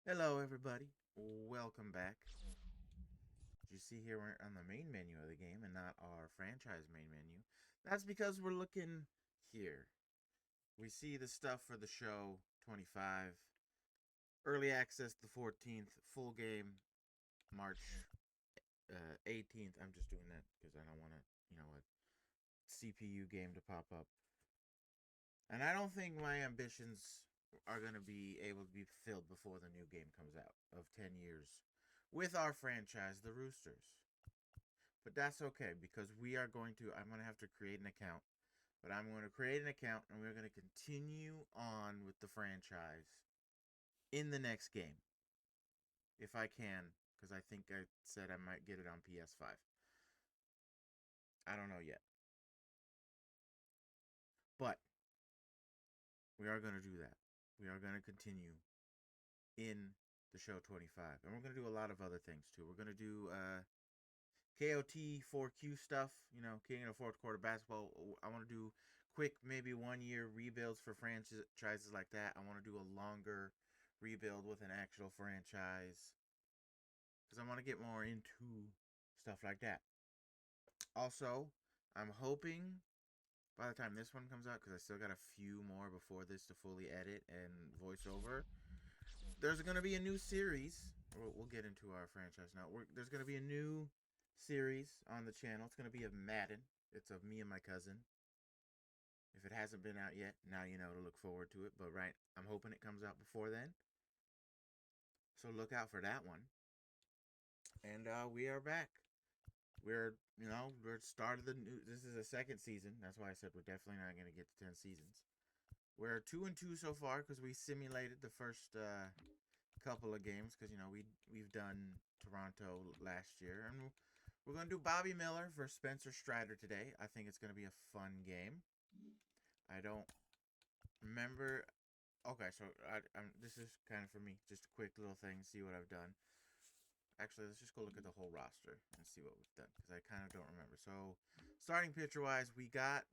Hello, everybody. Welcome back. As you see here, we're on the main menu of the game and not our franchise main menu. That's because we're looking here. We see the stuff for the show 25, early access the 14th, full game March 18th. I'm just doing that because I don't want a CPU game to pop up. And I don't think my ambitions are going to be able to be fulfilled before the new game comes out of 10 years with our franchise, the Roosters. But that's okay because I'm going to have to create an account. But I'm going to create an account and we're going to continue on with the franchise in the next game. If I can, because I think I said I might get it on PS5. I don't know yet. But we are going to do that. We are going to continue in the show 25. And we're going to do a lot of other things too. We're going to do KOT 4Q stuff, King of the Fourth Quarter Basketball. I want to do quick, maybe 1 year rebuilds for franchises like that. I want to do a longer rebuild with an actual franchise because I want to get more into stuff like that. Also, I'm hoping by the time this one comes out, because I still got a few more before this to fully edit and voice over, there's going to be a new series. We'll get into our franchise now. There's going to be a new series on the channel. It's going to be of Madden. It's of me and my cousin. If it hasn't been out yet, now you know to look forward to it. But I'm hoping it comes out before then. So look out for that one. And we are back. We're started the new. This is the second season. That's why I said we're definitely not going to get to 10 seasons. We're 2-2 so far because we simulated the first couple of games because we've done Toronto last year, and we're gonna do Bobby Miller versus Spencer Strider today. I think it's gonna be a fun game. I don't remember. Okay, so this is kind of for me, just a quick little thing. See what I've done. Actually, let's just go look at the whole roster and see what we've done because I kind of don't remember. So, starting pitcher wise, we got.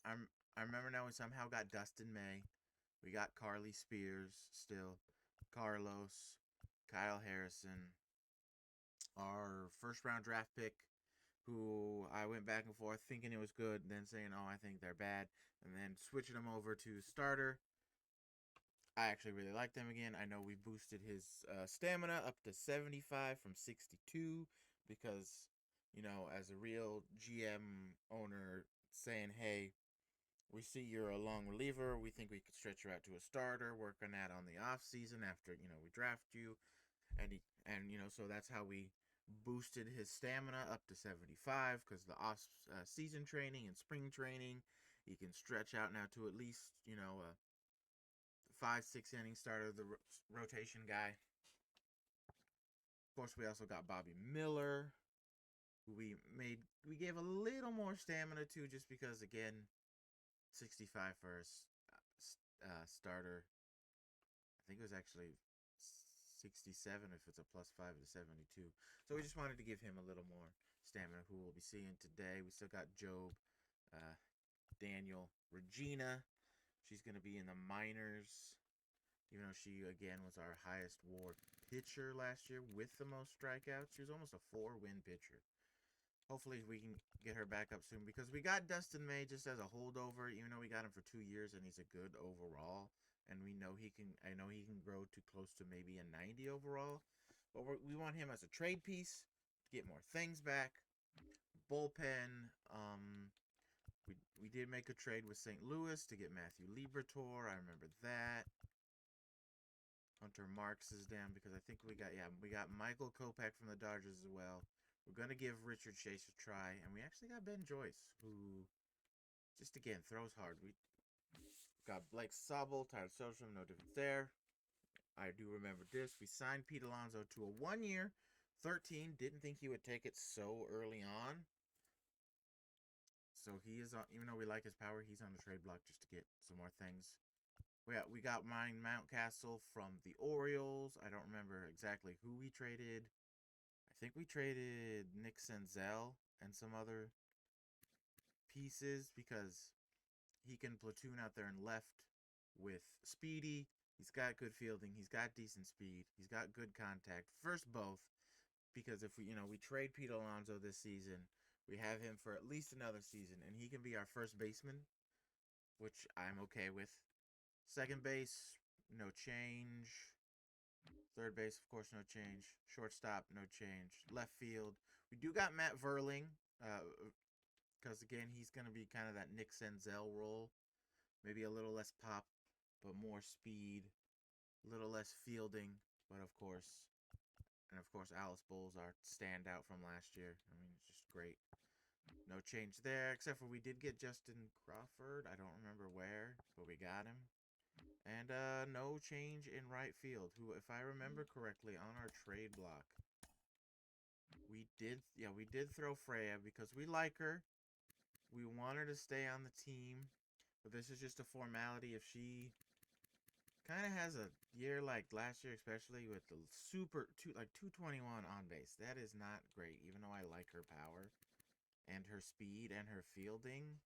I remember now we somehow got Dustin May. We got Carly Spears still, Carlos, Kyle Harrison, our first round draft pick, who I went back and forth thinking it was good, then saying, oh, I think they're bad, and then switching them over to starter. I actually really like them again. I know we boosted his stamina up to 75 from 62 because, as a real GM owner saying, hey, we see you're a long reliever. We think we could stretch you out to a starter, work on that on the off season after, we draft you. So that's how we boosted his stamina up to 75 because the off season training and spring training, he can stretch out now to at least, a 5-6 inning starter, the rotation guy. Of course, we also got Bobby Miller, who we gave a little more stamina to just because, again, 65 for a starter. I think it was actually 67 if it's a +5 to 72. So we just wanted to give him a little more stamina, who we'll be seeing today. We still got Job, uh, Daniel, Regina. She's going to be in the minors, even though she, again, was our highest WAR pitcher last year with the most strikeouts. She was almost a 4-win pitcher. Hopefully we can get her back up soon because we got Dustin May just as a holdover, even though we got him for 2 years and he's a good overall. And I know he can grow to close to maybe a 90 overall. But we want him as a trade piece to get more things back. Bullpen. We did make a trade with St. Louis to get Matthew Liberatore. I remember that. Hunter Marks is down because I think we got Michael Kopech from the Dodgers as well. We're gonna give Richard Chase a try, and we actually got Ben Joyce, who just again throws hard. We got Blake Sobel, Tyler Soderstrom, no difference there. I do remember this. We signed Pete Alonso to a 1 year, 13. Didn't think he would take it so early on. So he is on, even though we like his power, he's on the trade block just to get some more things. We got Ryan Mountcastle from the Orioles. I don't remember exactly who we traded. I think we traded Nick Senzel and some other pieces because he can platoon out there and left with Speedy. He's got good fielding. He's got decent speed. He's got good contact. First, both, because if we trade Pete Alonso this season, we have him for at least another season, and he can be our first baseman, which I'm okay with. Second base, no change. Third base, of course, no change. Shortstop, no change. Left field, we do got Matt Verling, because again, he's going to be kind of that Nick Senzel role. Maybe a little less pop, but more speed. A little less fielding, but of course, Alice Bowles, our standout from last year. I mean, it's just great. No change there, except for we did get Justin Crawford. I don't remember where, but we got him. And no change in right field, who, if I remember correctly, on our trade block, we did throw Freya because we like her. We want her to stay on the team, but this is just a formality. If she kind of has a year like last year, especially with the 221 on base, that is not great, even though I like her power and her speed and her fielding.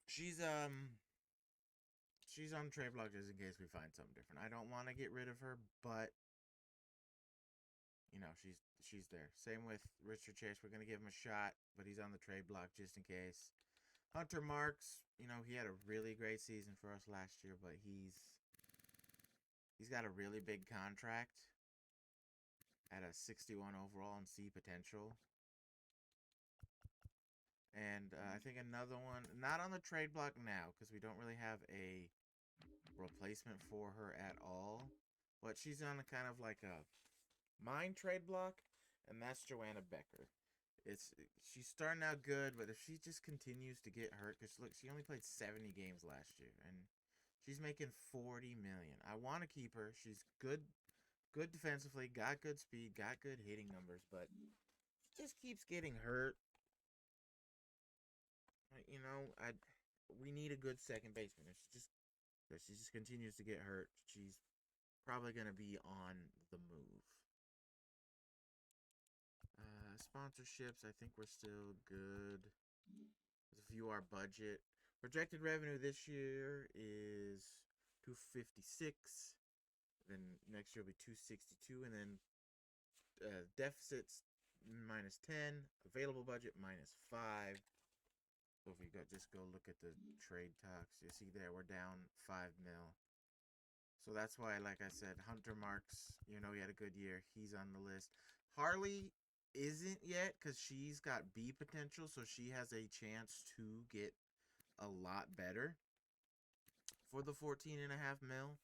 She's on trade block just in case we find something different. I don't want to get rid of her, but she's there. Same with Richard Chase. We're gonna give him a shot, but he's on the trade block just in case. Hunter Marks, he had a really great season for us last year, but he's got a really big contract at a 61 overall and C potential. And I think another one, not on the trade block now, because we don't really have a replacement for her at all. But she's on a kind of like a mine trade block, and that's Joanna Becker. She's starting out good, but if she just continues to get hurt, because look, she only played 70 games last year, and she's making $40 million. I want to keep her. She's good defensively, got good speed, got good hitting numbers, but she just keeps getting hurt. We need a good second baseman. If she just continues to get hurt, she's probably going to be on the move. Sponsorships, I think we're still good. Let's view our budget. Projected revenue this year is $256. Then next year will be $262, and then deficits -10. Available budget -5. So if we just go look at the trade talks, you see there we're down $5 million. So that's why, like I said, Hunter Marks, he had a good year. He's on the list. Harley isn't yet because she's got B potential, so she has a chance to get a lot better for the $14.5 million.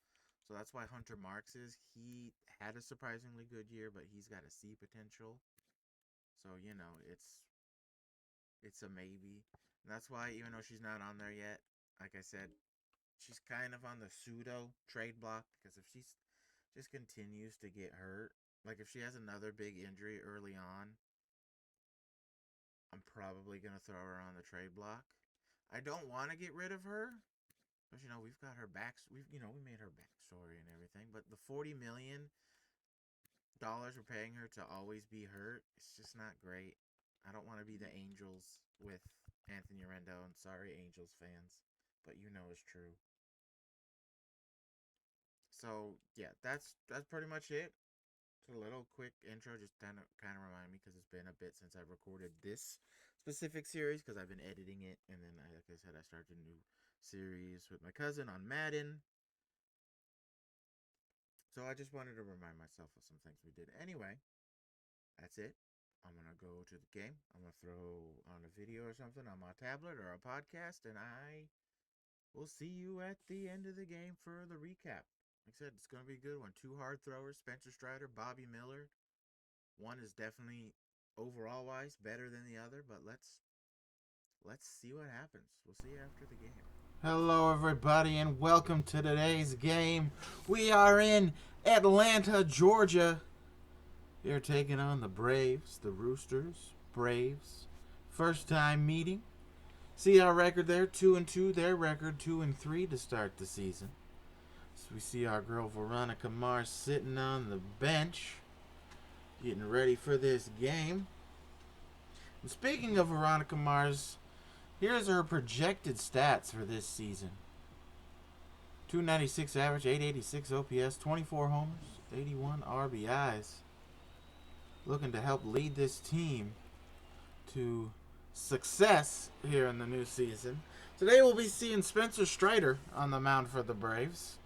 So that's why Hunter Marks is. He had a surprisingly good year, but he's got a C potential. So it's a maybe. And that's why, even though she's not on there yet, like I said, she's kind of on the pseudo trade block, because if she just continues to get hurt, like if she has another big injury early on, I'm probably going to throw her on the trade block. I don't want to get rid of her, because, we've got her back. We made her backstory and everything, but the $40 million we're paying her to always be hurt, it's just not great. I don't want to be the Angels with Anthony Rendon. Sorry, Angels fans, but it's true. So yeah, that's pretty much it. It's a little quick intro, just kind of remind me, because it's been a bit since I recorded this specific series, because I've been editing it, and then like I said, I started a new series with my cousin on Madden. So I just wanted to remind myself of some things we did. Anyway, that's it. I'm going to go to the game. I'm going to throw on a video or something on my tablet or a podcast, and I will see you at the end of the game for the recap. Like I said, it's going to be a good one. Two hard throwers, Spencer Strider, Bobby Miller. One is definitely, overall-wise, better than the other, but let's see what happens. We'll see you after the game. Hello, everybody, and welcome to today's game. We are in Atlanta, Georgia. They're taking on the Braves, the Roosters, Braves. First time meeting. See our record there, 2-2. Their record 2-3 to start the season. So we see our girl Veronica Mars sitting on the bench, getting ready for this game. And speaking of Veronica Mars, here's her projected stats for this season. .296 average, 886 OPS, 24 homers, 81 RBIs. Looking to help lead this team to success here in the new season. Today we'll be seeing Spencer Strider on the mound for the Braves.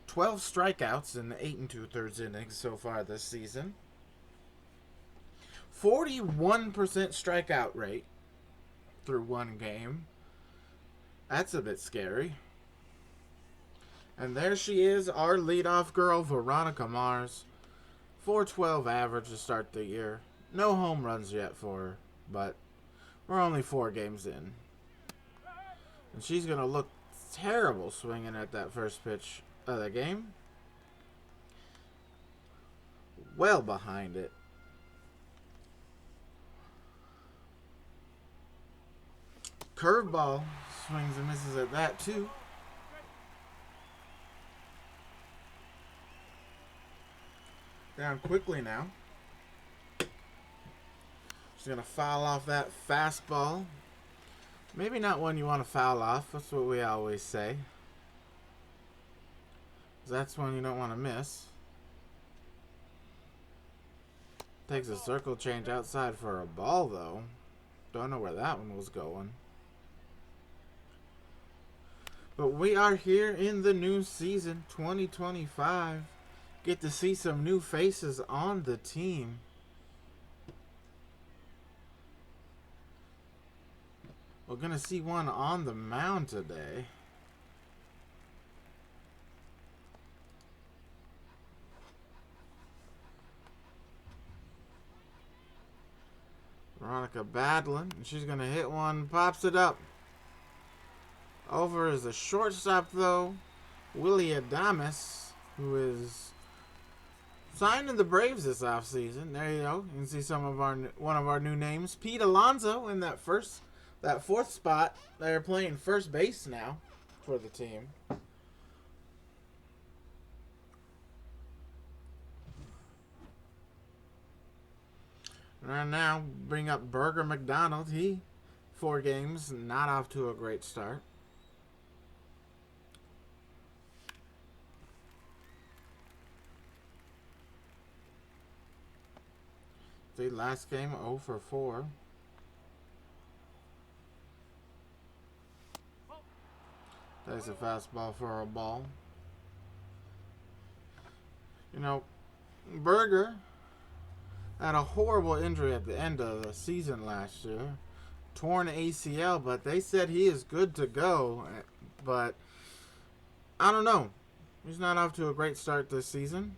12 strikeouts in the 8 2/3 innings so far this season. 41% strikeout rate through one game. That's a bit scary. And there she is, our leadoff girl, Veronica Mars. 412 average to start the year. No home runs yet for her, but we're only 4 games in. And she's going to look terrible swinging at that first pitch of the game. Well behind it. Curveball, swings and misses at that too. Down quickly now. She's going to foul off that fastball. Maybe not one you want to foul off. That's what we always say. That's one you don't want to miss. Takes a circle change outside for a ball, though. Don't know where that one was going. But we are here in the new season, 2025. Get to see some new faces on the team. We're going to see one on the mound today. Veronica battling. She's going to hit one. Pops it up. Over is the shortstop, though. Willie Adames, who is signed to the Braves this offseason. There you go. You can see one of our new names. Pete Alonso in that fourth spot. They're playing first base now for the team. And now bring up Burger McDonald. 4 games, not off to a great start. The last game, 0 for 4. That's a fastball for a ball. You know, Burger had a horrible injury at the end of the season last year. Torn ACL, but they said he is good to go. But I don't know. He's not off to a great start this season,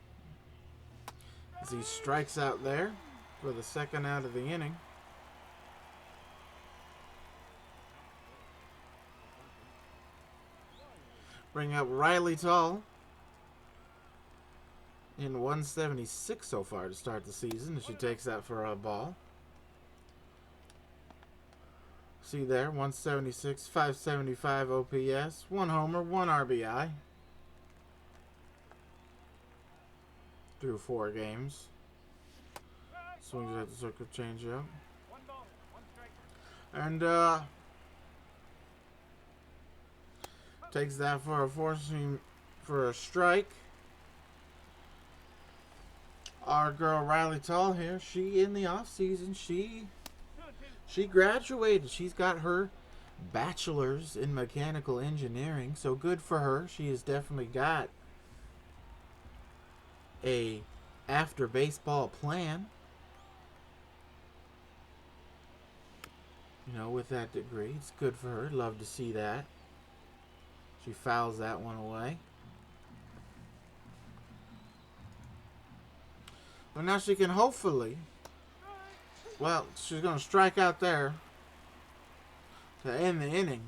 as he strikes out there for the second out of the inning. Bring up Riley Tall in 176 so far to start the season, and she takes that for a ball. See there, 176, 575 OPS, 1 homer, 1 RBI through 4 games. Swings at the circle changeup. And takes that for a strike. Our girl Riley Tall here, she in the offseason, she graduated. She's got her bachelor's in mechanical engineering, so good for her. She has definitely got a after baseball plan. You know, with that degree, it's good for her. Love to see that. She fouls that one away. But now she can hopefully, well, she's going to strike out there to end the inning.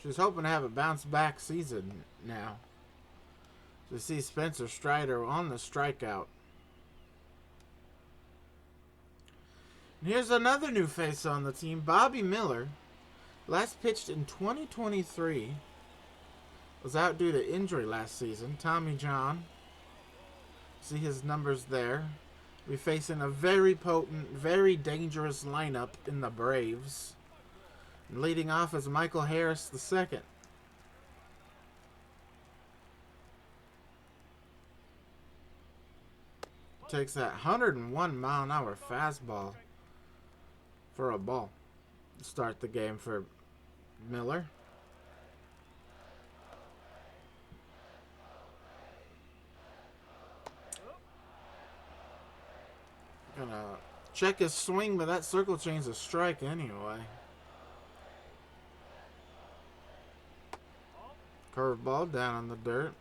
She's hoping to have a bounce back season now. To see Spencer Strider on the strikeout. And here's another new face on the team, Bobby Miller. Last pitched in 2023. Was out due to injury last season. Tommy John. See his numbers there. We're facing a very potent, very dangerous lineup in the Braves. And leading off is Michael Harris II. Takes that 101-mile-an-hour fastball for a ball. Start the game for Miller. Gonna check his swing, but that circle change's a strike anyway. Curveball down on the dirt.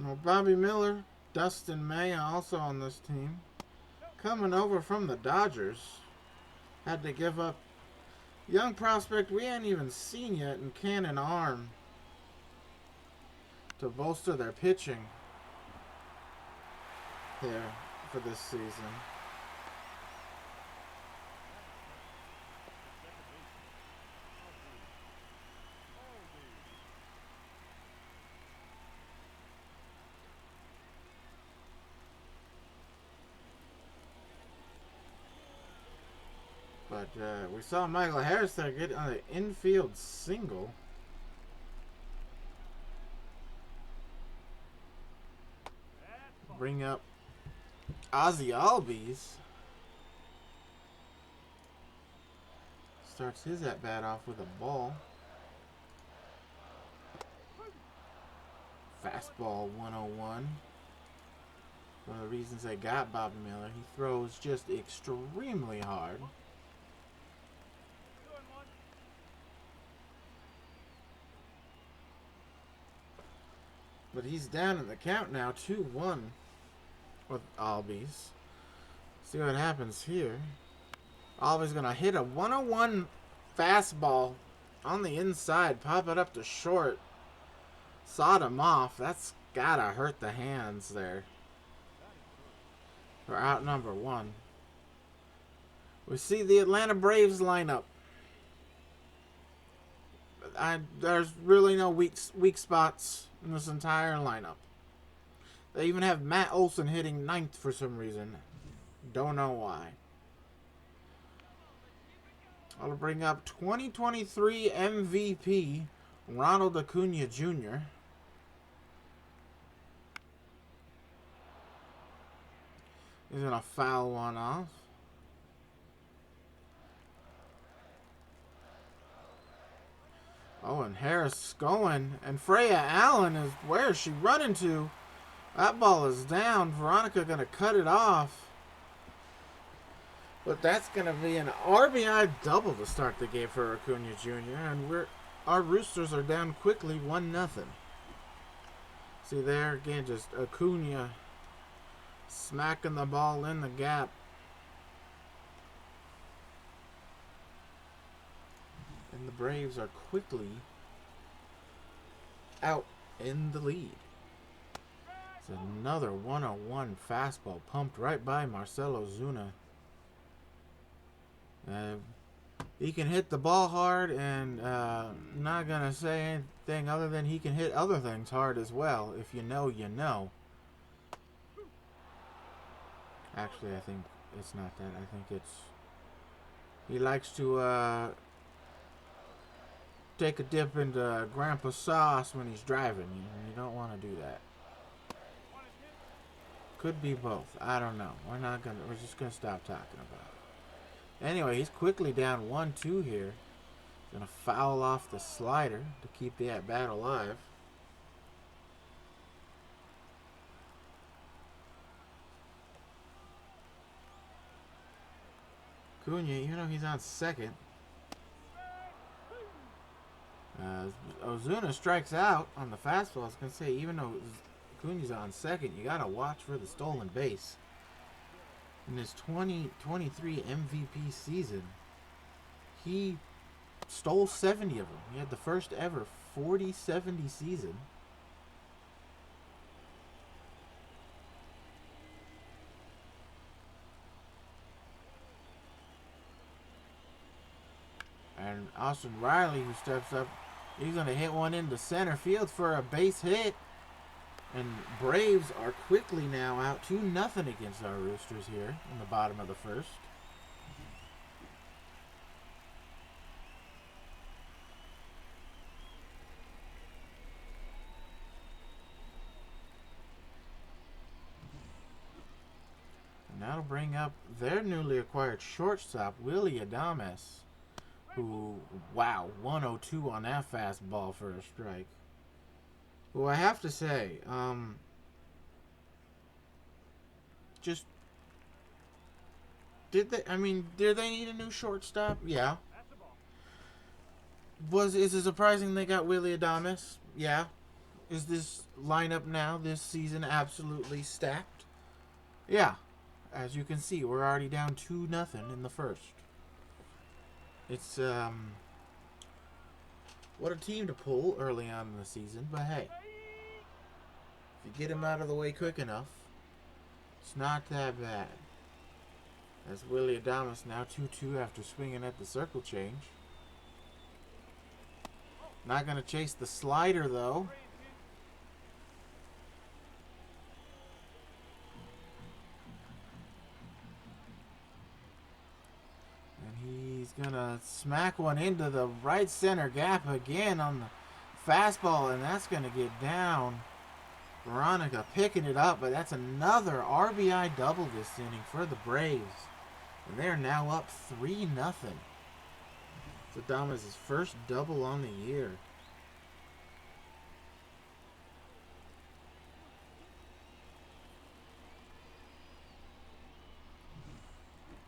Well, Bobby Miller, Dustin May also on this team. Coming over from the Dodgers. Had to give up young prospect we hadn't even seen yet in Cannon Arm to bolster their pitching there for this season. But we saw Michael Harris there get on an infield single. Bring up Ozzy Albies. Starts his at-bat off with a ball. Fastball 101. One of the reasons they got Bobby Miller. He throws just extremely hard. But he's down in the count now, 2-1 with Albies. See what happens here. Albies gonna hit a 101 fastball on the inside, pop it up to short. Sawed him off. That's gotta hurt the hands there. For out number 1. We see the Atlanta Braves lineup. There's really no weak spots in this entire lineup. They even have Matt Olson hitting 9th for some reason. Don't know why. I'll bring up 2023 MVP Ronald Acuna Jr. He's gonna foul one off. Oh, and Harris is going. And Freya Allen is, where is she running to? That ball is down. Veronica going to cut it off. But that's going to be an RBI double to start the game for Acuna Jr. And our Roosters are down quickly, 1-0. See there, again, just Acuna smacking the ball in the gap. And the Braves are quickly out in the lead. It's another 101 fastball pumped right by Marcell Ozuna. He can hit the ball hard, and not going to say anything other than he can hit other things hard as well. If you know, you know. Actually, I think it's not that. I think it's... He likes to... take a dip into Grandpa's sauce when he's driving. You don't want to do that. Could be both. I don't know. We're just gonna stop talking about it. Anyway, he's quickly down 1-2 here. Gonna foul off the slider to keep the at-bat alive. Cunha, even though he's on second. Ozuna strikes out on the fastball. I was going to say, even though Acuna's on second, you got to watch for the stolen base. In his 2023 MVP season, he stole 70 of them. He had the first ever 40-70 season. And Austin Riley, who steps up, he's going to hit one into center field for a base hit. And Braves are quickly now out 2-0 against our Roosters here in the bottom of the first. that'll bring up their newly acquired shortstop, Willie Adames, who, wow, 102 on that fastball for a strike. Well, I have to say, just did they need a new shortstop? Yeah. Is it surprising they got Willie Adames? Yeah. Is this lineup now this season absolutely stacked? Yeah. As you can see, we're already down 2-0 in the first. It's what a team to pull early on in the season, but hey, if you get him out of the way quick enough, it's not that bad. As Willie Adames now 2-2 after swinging at the circle change. Not going to chase the slider, though. And he's going to smack one into the right center gap again on the fastball, and that's going to get down. Veronica picking it up, but that's another RBI double this inning for the Braves. And they're now up 3-0. It's Adames' first double on the year.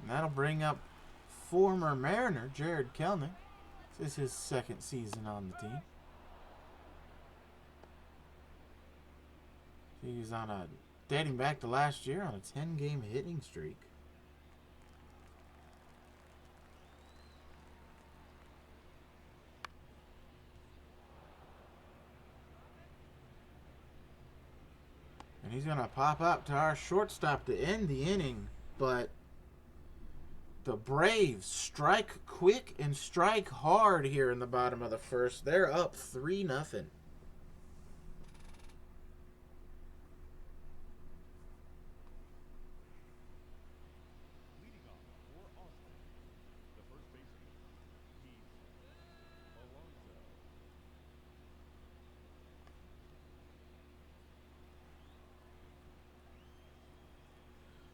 And that'll bring up former Mariner Jared Kelnick. This is his second season on the team. He's on dating back to last year, on a 10-game hitting streak. And he's going to pop up to our shortstop to end the inning. But the Braves strike quick and strike hard here in the bottom of the first. They're up 3-0.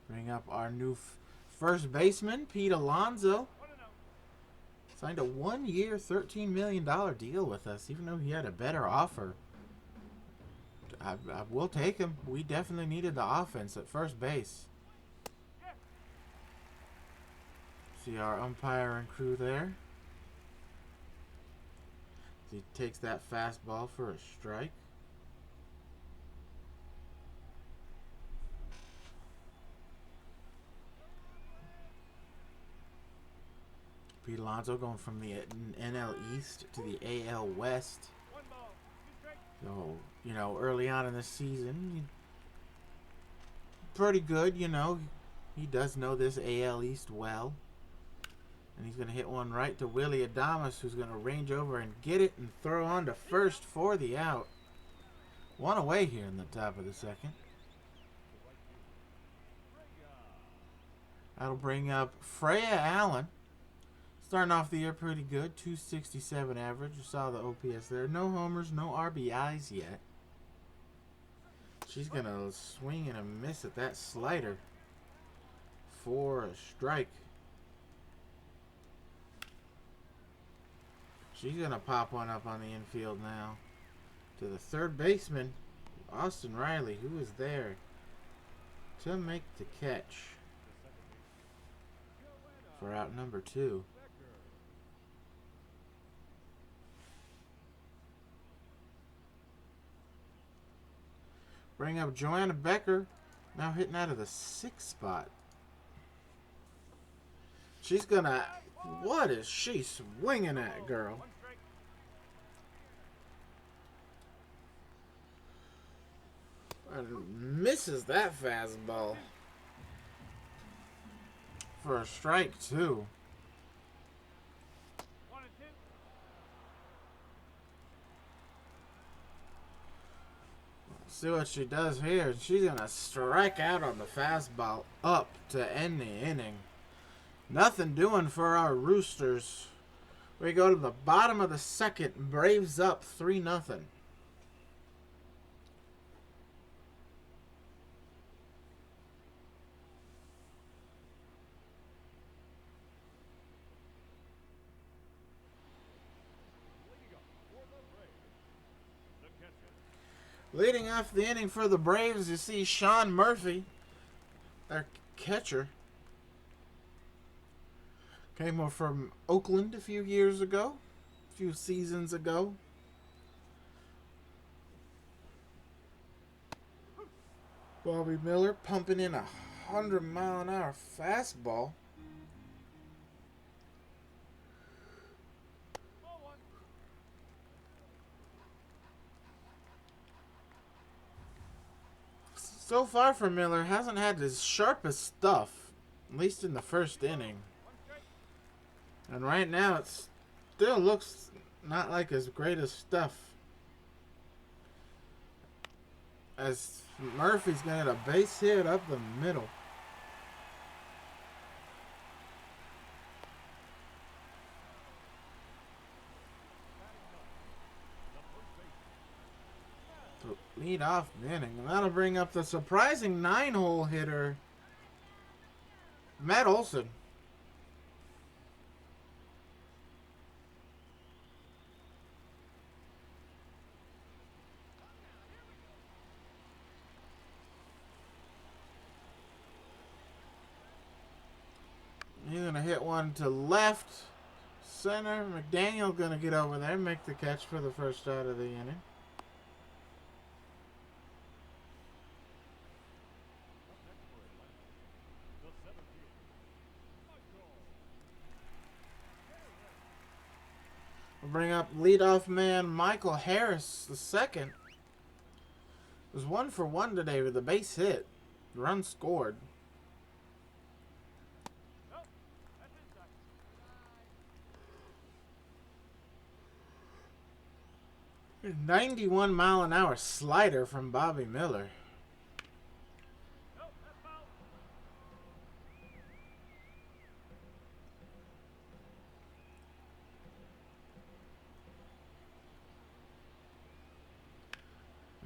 Bring up our new first baseman, Pete Alonso. Signed a 1-year, $13 million deal with us, even though he had a better offer. I will take him. We definitely needed the offense at first base. See our umpire and crew there. He takes that fastball for a strike. Pete Alonso going from the NL East to the AL West. So, early on in the season, pretty good, He does know this AL East well. And he's going to hit one right to Willie Adames, who's going to range over and get it and throw on to first for the out. One away here in the top of the second. That'll bring up Freya Allen. Starting off the year pretty good, 267 average. You saw the OPS there. No homers, no RBIs yet. She's going to swing and a miss at that slider for a strike. She's going to pop one up on the infield now to the third baseman, Austin Riley, who is there to make the catch for out number 2. Bring up Joanna Becker, now hitting out of the 6th spot. She's gonna... What is she swinging at, girl? Misses that fastball. For a strike, too. See what she does here. She's going to strike out on the fastball up to end the inning. Nothing doing for our Roosters. We go to the bottom of the second. Braves up 3-0. Leading off the inning for the Braves, you see Sean Murphy, their catcher. Came over from Oakland a few years ago, a few seasons ago. Bobby Miller pumping in 100-mile-an-hour fastball. So far for Miller, hasn't had his sharpest stuff, at least in the first inning. And right now, it still looks not like his greatest stuff. As Murphy's going to get a base hit up the middle. To lead off the inning. And that'll bring up the surprising 9-hole hitter, Matt Olson. He's going to hit one to left center. McDaniel going to get over there and make the catch for the first out of the inning. We'll bring up leadoff man Michael Harris the second. Was 1 for 1 today with a base hit. Run scored. 91-mile-an-hour slider from Bobby Miller.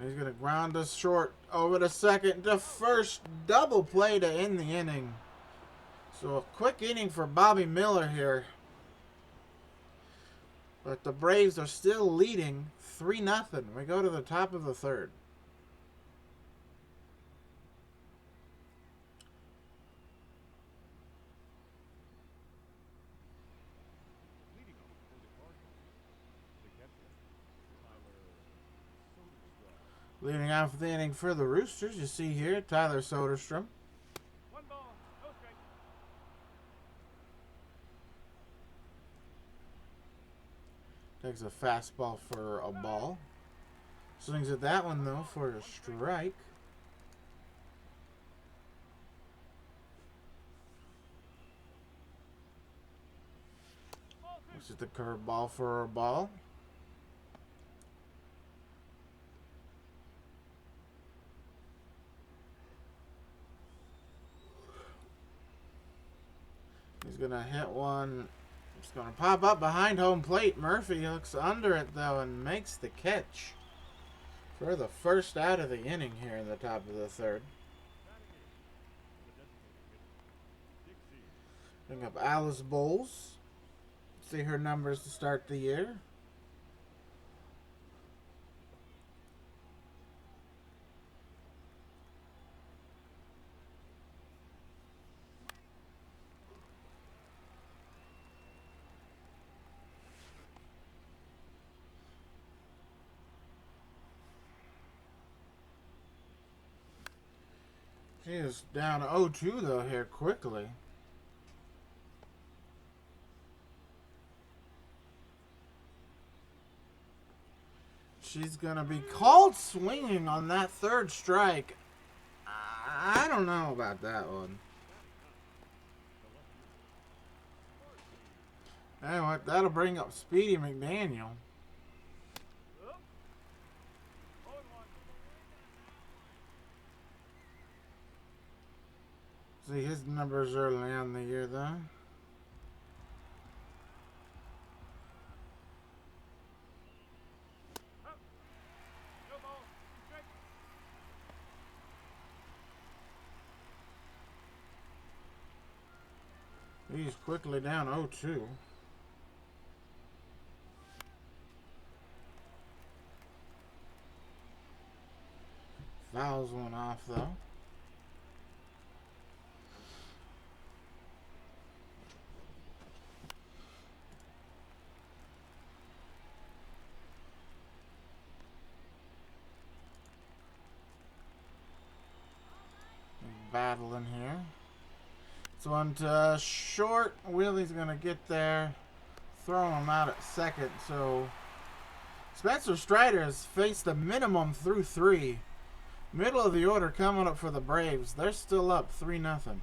He's going to ground us short over to second. The first double play to end the inning. So a quick inning for Bobby Miller here. But the Braves are still leading 3-0. We go to the top of the third. Leading off the inning for the Roosters, you see here, Tyler Soderstrom. Takes a fastball for a ball. Swings at that one, though, for a strike. Looks at the curveball for a ball. He's going to hit one. It's going to pop up behind home plate. Murphy looks under it, though, and makes the catch for the first out of the inning here in the top of the third. Bring up Alice Bowles. See her numbers to start the year. She is down 0-2 though here quickly. She's going to be called swinging on that third strike. I don't know about that one. Anyway, that'll bring up Speedy McDaniel. See his numbers early on in the year, though. He's quickly down 0-2. Fouls one off, though. Battling here. This one to short. Willie's going to get there. Throw him out at second. So Spencer Strider has faced a minimum through 3. Middle of the order coming up for the Braves. They're still up 3-0.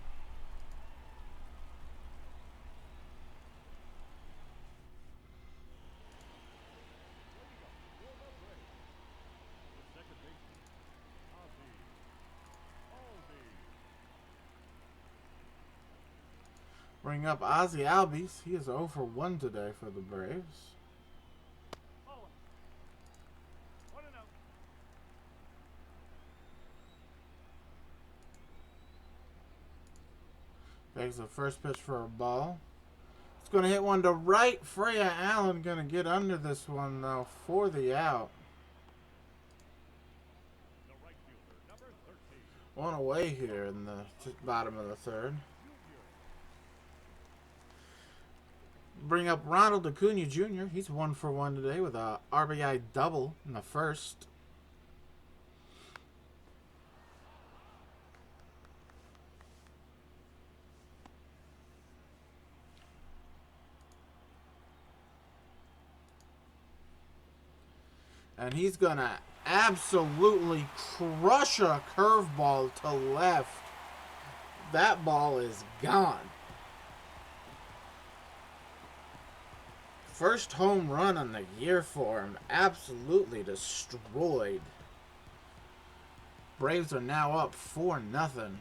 Bring up Ozzie Albies. He is 0 for 1 today for the Braves. Takes the first pitch for a ball. It's going to hit one to right. Freya Allen going to get under this one, though, for the out. One away here in the bottom of the third. Bring up Ronald Acuna Jr. He's 1 for 1 today with a RBI double in the first. And he's going to absolutely crush a curveball to left. That ball is gone. First home run on the year for him. Absolutely destroyed. Braves are now up 4-0.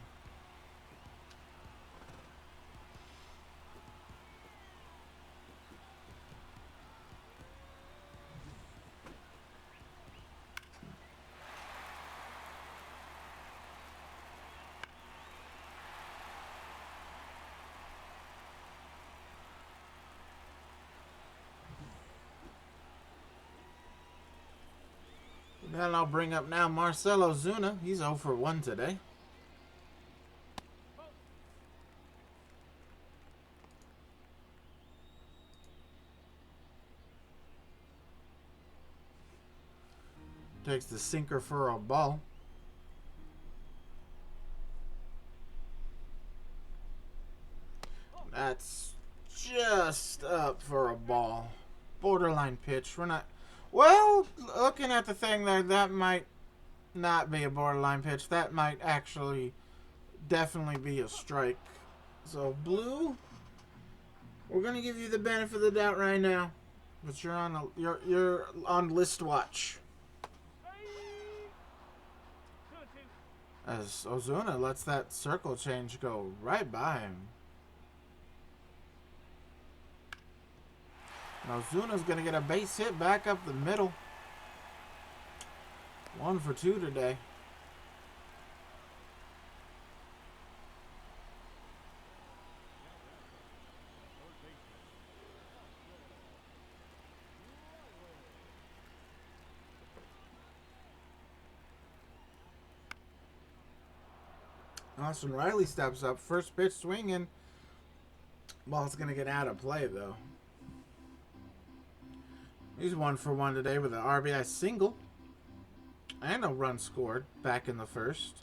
And I'll bring up now Marcell Ozuna. He's 0 for 1 today. Takes the sinker for a ball. That's just up for a ball. Borderline pitch. We're not... Well, looking at the thing there, that might not be a borderline pitch. That might actually definitely be a strike. So, Blue, we're going to give you the benefit of the doubt right now. But you're on list watch. As Ozuna lets that circle change go right by him. And Ozuna's going to get a base hit back up the middle. 1 for 2 today. Austin Riley steps up. First pitch swinging. Ball's going to get out of play, though. He's 1 for 1 today with an RBI single. And a run scored back in the first.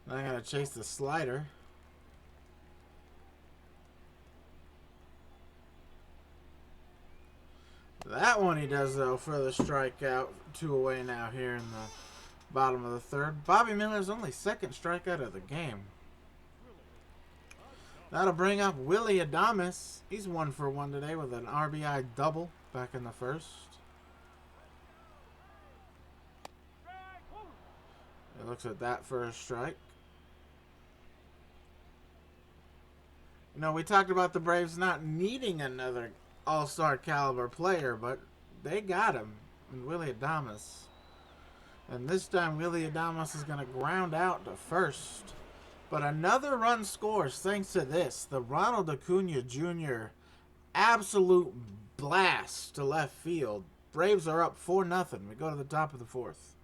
Now I gotta chase the slider. That one he does, though, for the strikeout. 2 away now here in the bottom of the third. Bobby Miller's only second strikeout of the game. That'll bring up Willy Adames. He's 1 for 1 today with an RBI double back in the first. He looks at that for a strike. You know, we talked about the Braves not needing another all-star caliber player, but they got him in Willy Adames. And this time, Willie Adames is going to ground out to first. But another run scores thanks to this. The Ronald Acuna Jr. absolute blast to left field. Braves are up 4-0. We go to the top of the fourth.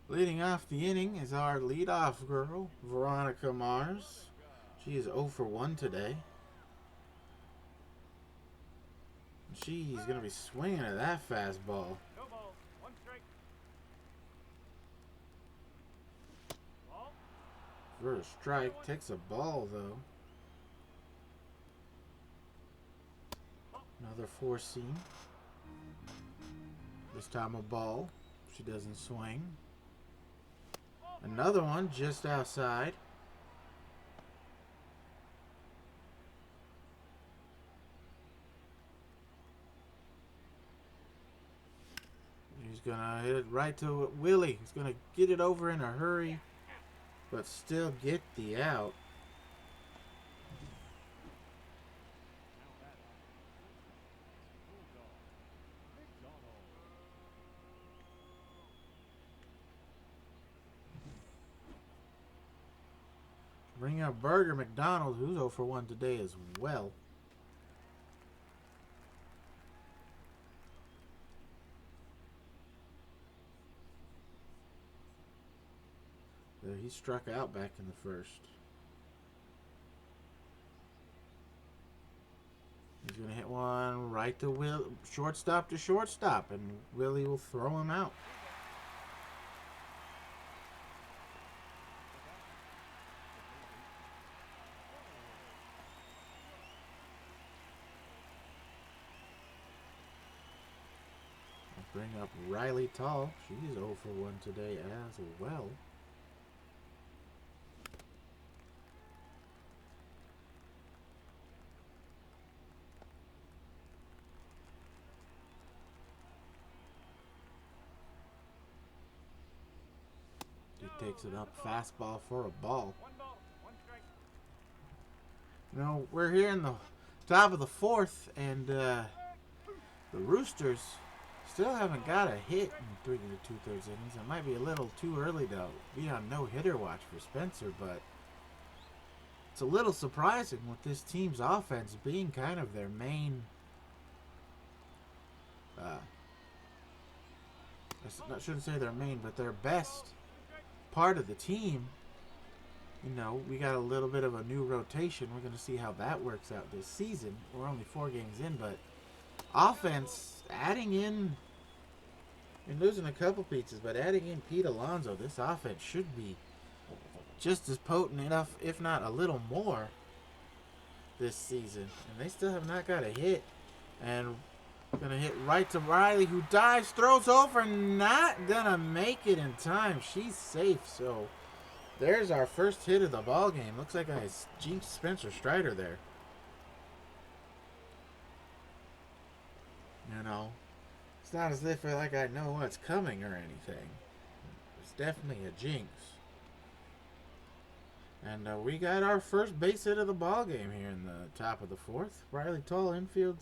Leading off the inning is our leadoff girl, Veronica Mars. She is 0 for 1 today. She's going to be swinging at that fastball. No ball, 1 strike. Ball. For a strike, takes a ball though. Another 4-seam. This time a ball. She doesn't swing. Another one just outside. He's going to hit it right to Willie. He's going to get it over in a hurry, but still get the out. Bring up Burger McDonald, who's 0 for 1 today as well. He struck out back in the first. He's going to hit one right to shortstop, and Willie will throw him out. Bring up Riley Tall. She's 0 for 1 today as well. He takes it up, fastball for a ball. 1 ball, 1 strike. You know, we're here in the top of the fourth, and the Roosters still haven't got a hit in 3 2/3 innings. It might be a little too early to be on no-hitter watch for Spencer, but it's a little surprising with this team's offense being kind of their main I shouldn't say their main, but their best part of the team. You know, we got a little bit of a new rotation. We're going to see how that works out this season. We're only 4 games in, but offense, adding in, and losing a couple pieces, but adding in Pete Alonso, this offense should be just as potent enough, if not a little more, this season. And they still have not got a hit. And gonna hit right to Riley, who dives, throws over, not gonna make it in time. She's safe, so there's our first hit of the ball game. Looks like I jinxed Spencer Strider there. You know, it's not as if like I know what's coming or anything. It's definitely a jinx. And we got our first base hit of the ball game here in the top of the fourth. Riley Tall, infield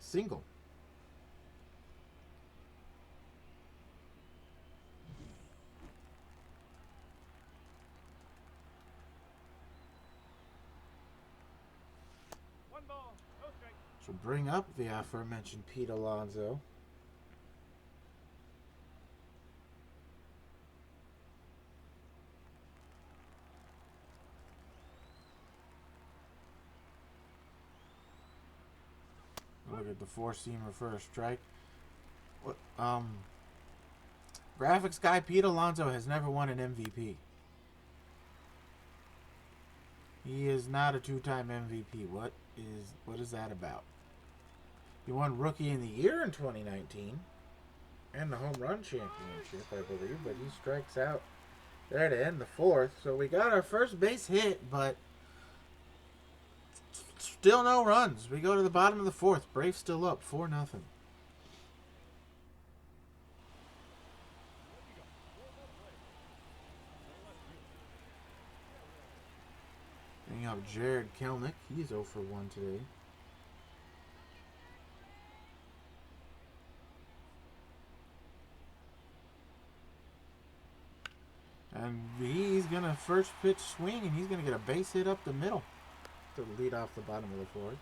single. So bring up the aforementioned Pete Alonso. Look at the 4-seamer for a strike. Graphics guy Pete Alonso has never won an MVP. He is not a 2-time MVP. What is that about? He won Rookie of the Year in 2019 and the Home Run Championship, I believe, but he strikes out there to end the fourth. So we got our first base hit, but still no runs. We go to the bottom of the fourth. Braves still up 4-0. up Jared Kelnick. He's 0 for 1 today. And he's going to first pitch swing, and he's going to get a base hit up the middle to lead off the bottom of the fourth.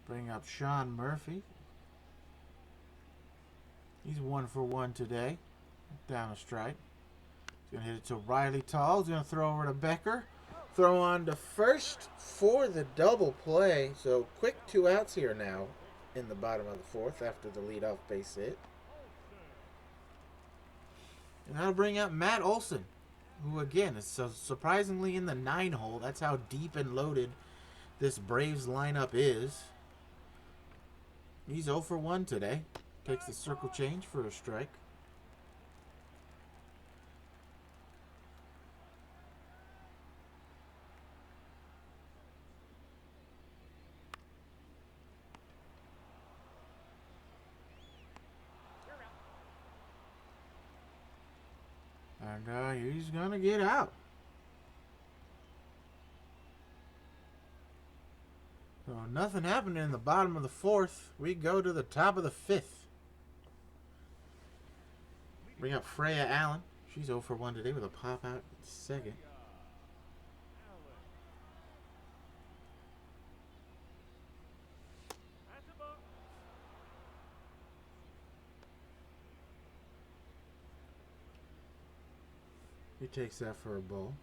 Bring up Sean Murphy. He's 1 for 1 today. Down a strike. He's going to hit it to Riley Tall. He's going to throw over to Becker. Throw on to first for the double play. So quick 2 outs here now in the bottom of the fourth after the leadoff base hit. And that'll bring up Matt Olson, who again is so surprisingly in the 9 hole. That's how deep and loaded this Braves lineup is. He's 0 for 1 today. Takes the circle change for a strike. And he's going to get out. So nothing happened in the bottom of the fourth. We go to the top of the fifth. Bring up Freya Allen. She's 0 for 1 today with a pop out second. He takes that for a ball.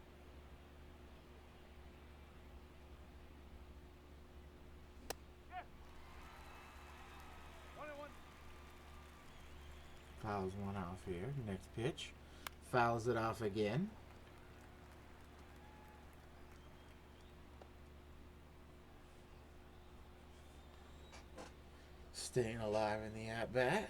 Fouls one off here. Next pitch. Fouls it off again. Staying alive in the at-bat.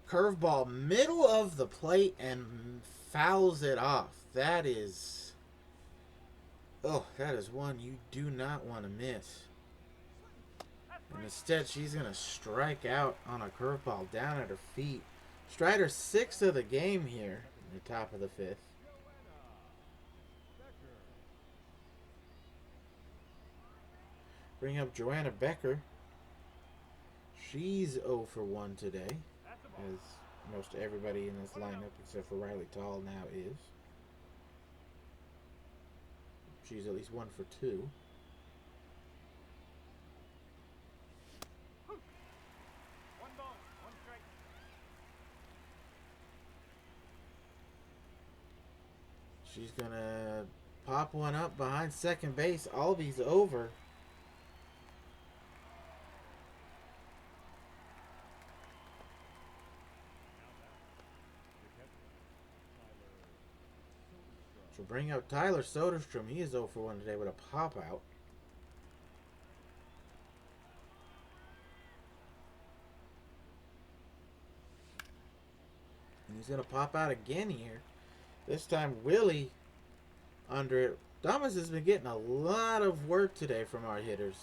Curveball middle of the plate and fouls it off. That is... Oh, that is one you do not want to miss. And instead, she's going to strike out on a curveball down at her feet. Strider 6th of the game here in the top of the fifth. Bring up Joanna Becker. She's 0 for 1 today, as most everybody in this lineup except for Riley Tall now is. She's at least 1 for 2. She's going to pop one up behind second base. Albies over. She'll bring up Tyler Soderstrom. He is 0 for 1 today with a pop out. And he's going to pop out again here. This time, Willie under it. Damas has been getting a lot of work today from our hitters,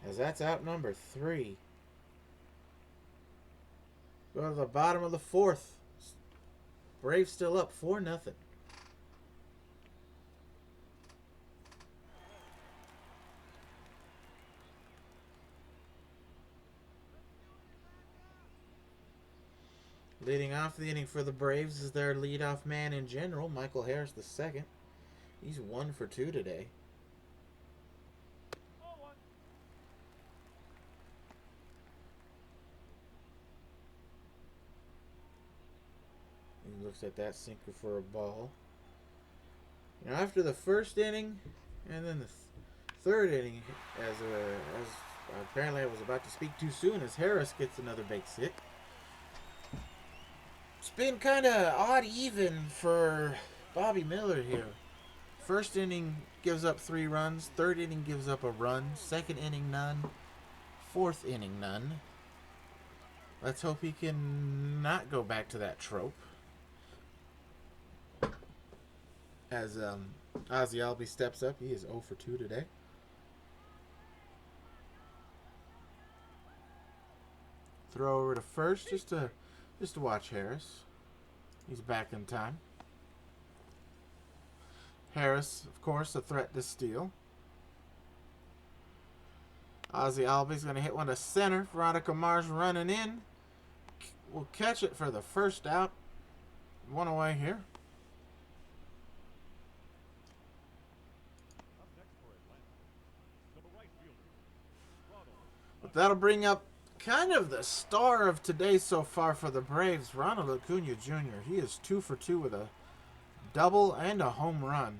as that's out number 3. Go to the bottom of the fourth. Braves still up 4-0. Leading off the inning for the Braves is their leadoff man in general, Michael Harris II. He's 1 for 2 today. He looks at that sinker for a ball. Now after the first inning and then the third inning, as apparently I was about to speak too soon, as Harris gets another base hit. It's been kind of odd even for Bobby Miller here. First inning gives up 3 runs. Third inning gives up a run. Second inning, none. Fourth inning, none. Let's hope he can not go back to that trope. As Ozzy Albies steps up, he is 0 for 2 today. Throw over to first just to watch Harris. He's back in time. Harris, of course, a threat to steal. Ozzy Albies going to hit one to center. Veronica Mars running in. Will catch it for the first out. One away here. Up next for Atlanta, the right fielder, Ronald. But that'll bring up kind of the star of today so far for the Braves, Ronald Acuna Jr. He is 2 for 2 with a double and a home run.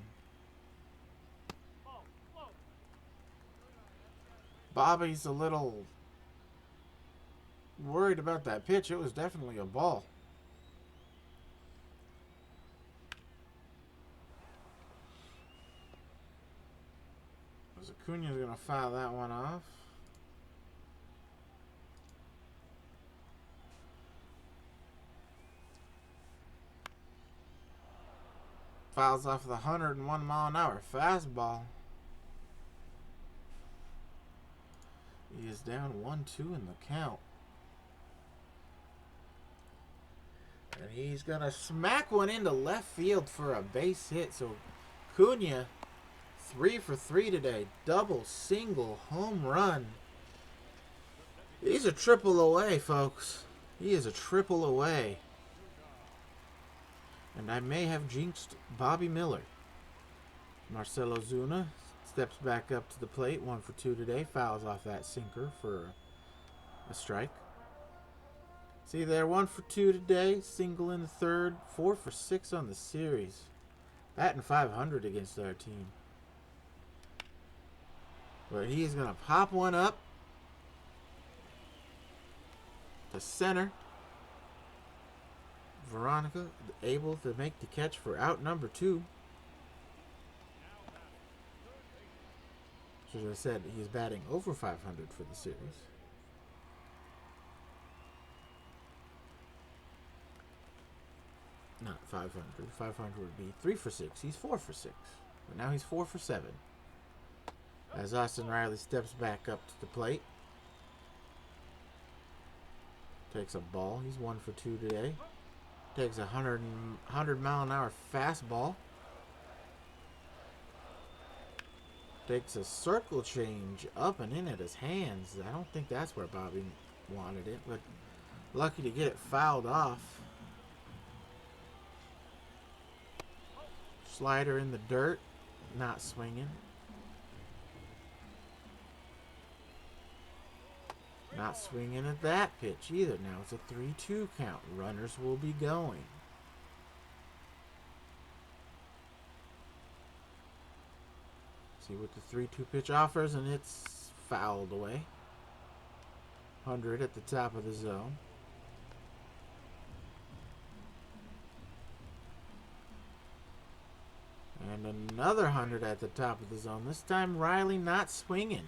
Bobby's a little worried about that pitch. It was definitely a ball. As Acuna's going to foul that one off. Fouls off the 101 mile an hour fastball. He is down 1-2 in the count. And he's going to smack one into left field for a base hit. So Cunha, 3 for 3 today. Double, single, home run. He's a triple away, folks. He is a triple away. And I may have jinxed Bobby Miller. Marcelo Zuna steps back up to the plate. 1 for 2 today. Fouls off that sinker for a strike. See there, 1 for 2 today. Single in the third. 4 for 6 on the series. Batting .500 against our team. But he's going to pop one up to center. Veronica able to make the catch for out number 2. So as I said, he's batting over .500 for the series. Not 500. 500 would be 3 for 6. He's 4 for 6. But now he's 4 for 7. As Austin Riley steps back up to the plate. Takes a ball. He's 1 for 2 today. Takes a 100 mile an hour fastball. Takes a circle change up and in at his hands. I don't think that's where Bobby wanted it, but lucky to get it fouled off. Slider in the dirt, not swinging. Not swinging at that pitch either. Now it's a 3-2 count. Runners will be going. See what the 3-2 pitch offers, and it's fouled away. 100 at the top of the zone. And another 100 at the top of the zone. This time Riley not swinging.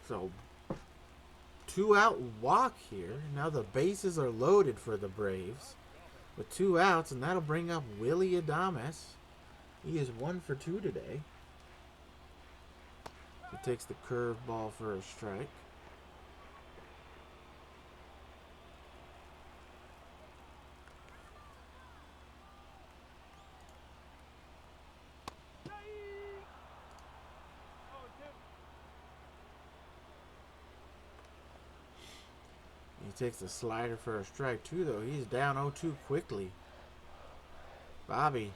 So 2 out walk here. Now the bases are loaded for the Braves with 2 outs, and that'll bring up Willy Adames. He is 1 for 2 today. He takes the curveball for a strike. He takes the slider for a strike too, though. He's down 0-2 quickly. Bobby.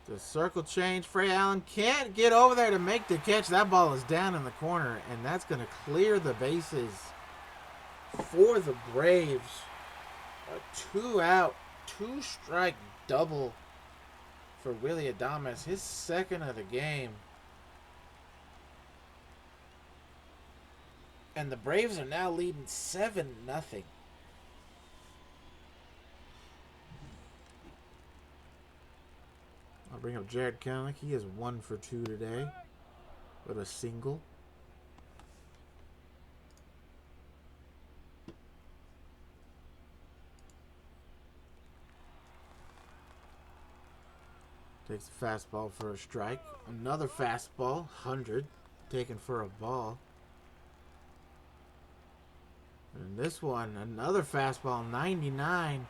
The circle change. Frey Allen can't get over there to make the catch. That ball is down in the corner, and that's going to clear the bases for the Braves. A 2-out, 2-strike double for Willy Adames. His second of the game. And the Braves are now leading 7-0. I'll bring up Jared Kelenic. He is 1 for 2 today with a single. Takes a fastball for a strike. Another fastball, 100, taken for a ball. And this one, another fastball, 99,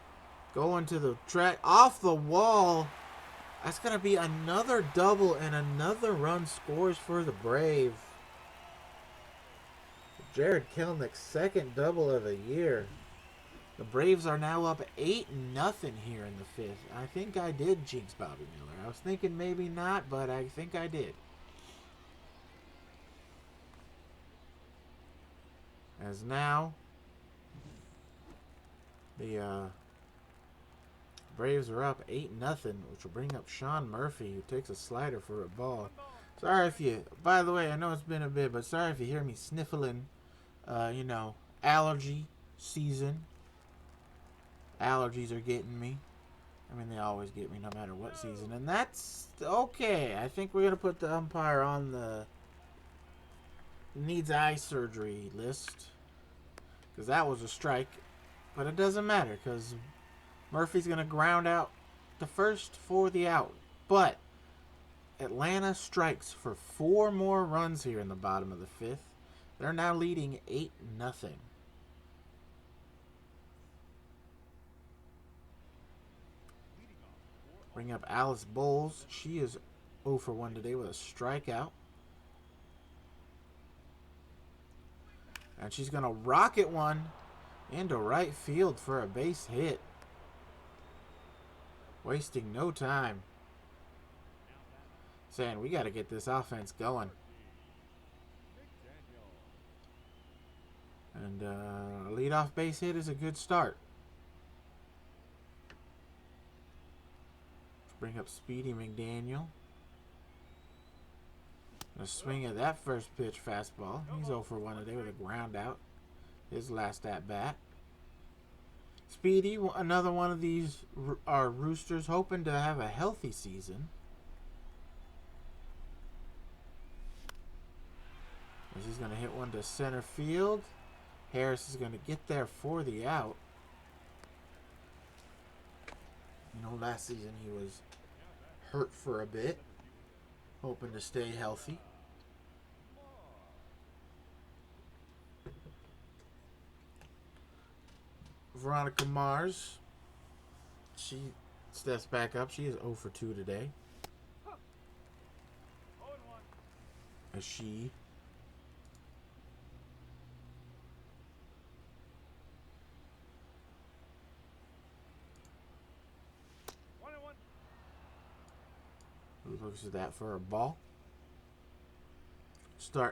going to the track, off the wall. That's going to be another double and another run scores for the Braves. Jared Kelenich's second double of the year. The Braves are now up 8-0 here in the fifth. I think I did jinx Bobby Miller. I was thinking maybe not, but I think I did. As now, the Braves are up 8-0, which will bring up Sean Murphy, who takes a slider for a ball. Sorry if you, by the way, I know it's been a bit, but sorry if you hear me sniffling. You know, allergy season. Allergies are getting me. I mean, they always get me no matter what season. And that's okay. I think we're going to put the umpire on the needs eye surgery list. Because that was a strike. But it doesn't matter because Murphy's going to ground out the first for the out. But Atlanta strikes for 4 more runs here in the bottom of the fifth. They're now leading 8-0. Bring up Alice Bowles. She is 0 for 1 today with a strikeout. And she's going to rocket one into right field for a base hit. Wasting no time. Saying we got to get this offense going. And a leadoff base hit is a good start. Bring up Speedy McDaniel. A swing at that first pitch fastball. He's 0 for 1 today with a ground out. His last at bat. Speedy, another one of these are Roosters hoping to have a healthy season. He's going to hit one to center field. Harris is going to get there for the out. You know, last season he was hurt for a bit. Hoping to stay healthy. Veronica Mars. She steps back up. She is 0 for 2 today. As she... looks at that for a ball. I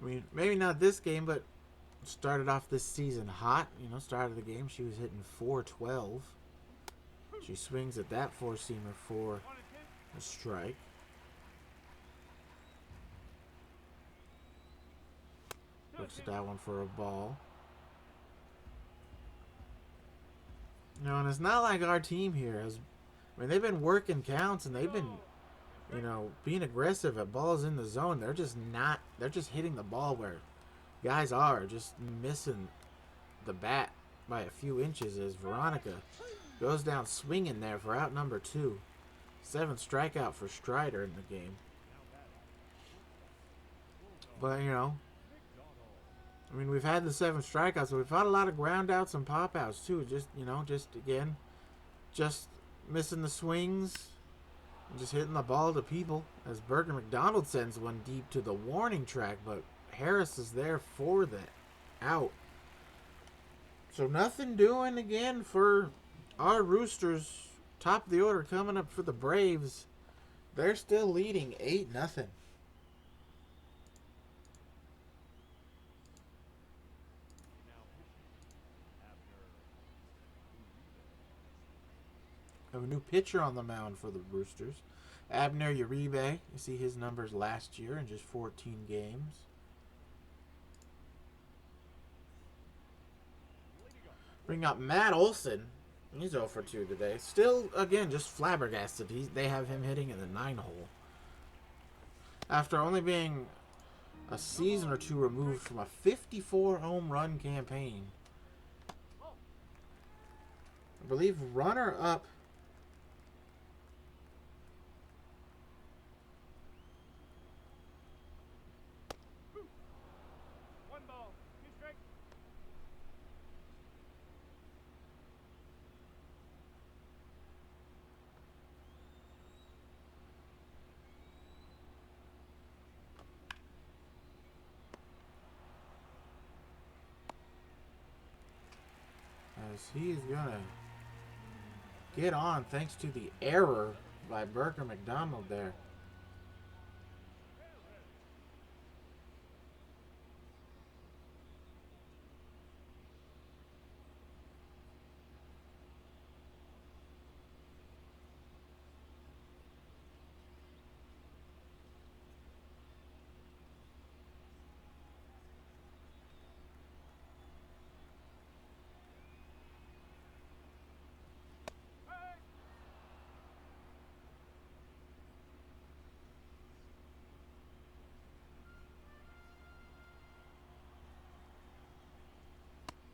mean, maybe not this game, but started off this season hot. You know, started the game, she was hitting .412. She swings at that four-seamer for a strike. Looks at that one for a ball. You know, and it's not like our team here has... I mean, they've been working counts, and they've been... you know, being aggressive at balls in the zone. They're just not, they're just hitting the ball where guys are just missing the bat by a few inches as Veronica goes down swinging there for out number 2. 7th strikeout for Strider in the game. But, you know, I mean, we've had the 7 strikeouts, but we've had a lot of ground outs and pop outs too. Just, you know, again, just missing the swings. Just hitting the ball to people as Berger McDonald sends one deep to the warning track, but Harris is there for the out. So nothing doing again for our Roosters. Top of the order coming up for the Braves. They're still leading 8-0. Have a new pitcher on the mound for the Roosters. Abner Uribe. You see his numbers last year in just 14 games. Bring up Matt Olson. He's 0 for 2 today. Still, again, just flabbergasted. They have him hitting in the 9-hole. After only being a season or 2 removed from a 54 home run campaign. I believe runner-up as he's gonna get on thanks to the error by Burger McDonald there.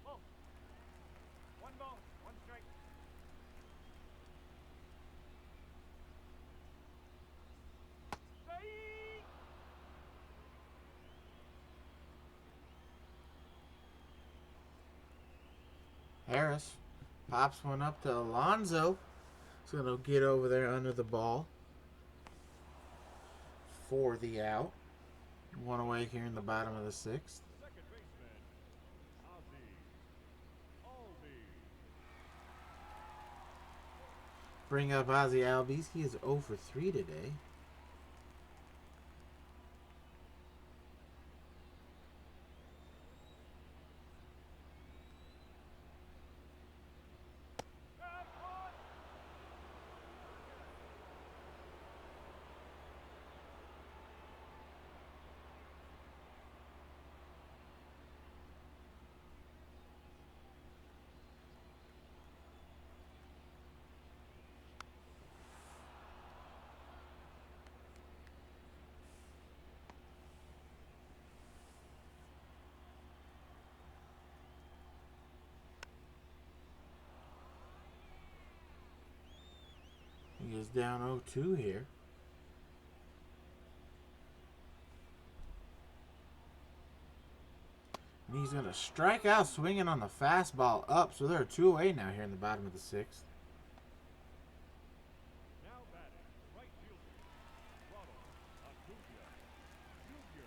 Ball. One ball, one strike. Strike! Harris pops one up to Alonso. He's going to get over there under the ball for the out. One away here in the bottom of the sixth. Second baseman, Ozzy Albies. Bring up Ozzy Albies. He is 0 for 3 today. He is down 0-2 here. And he's going to strike out swinging on the fastball up. So there are 2 away now here in the bottom of the sixth. Now batting, right fielder, Ronald Acuna Jr.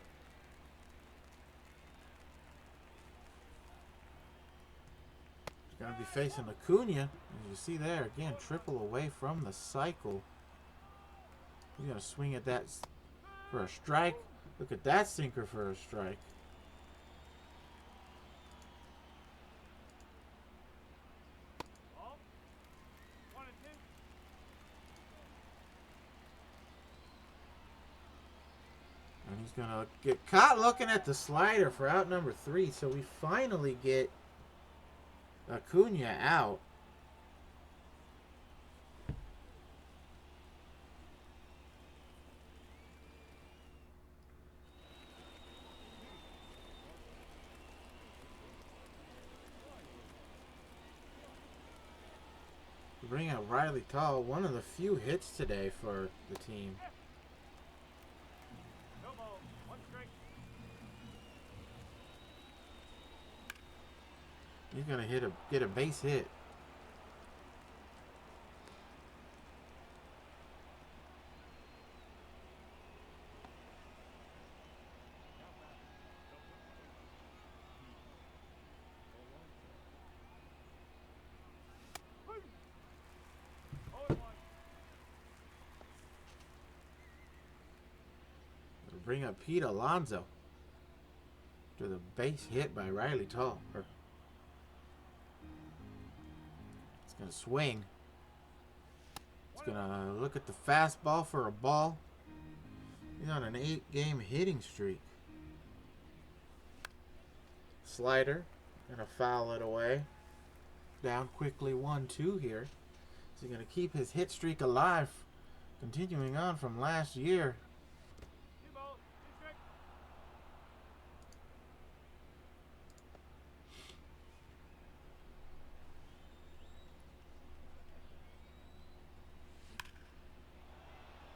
He's going to be facing Acuna. As you see there, again, triple away from the cycle. He's going to swing at that for a strike. Look at that sinker for a strike. Ball. 1 and 2. And he's going to get caught looking at the slider for out number 3. So we finally get Acuna out. We bring out Riley Tall, one of the few hits today for the team. No ball, 1 strike. He's gonna get a base hit. Bring up Pete Alonso to the base hit by Riley Tall. It's going to swing. It's going to look at the fastball for a ball. He's on an 8-game hitting streak. Slider. Going to foul it away. Down quickly 1-2 here. So he's going to keep his hit streak alive. Continuing on from last year. 2 balls, 2 strikes.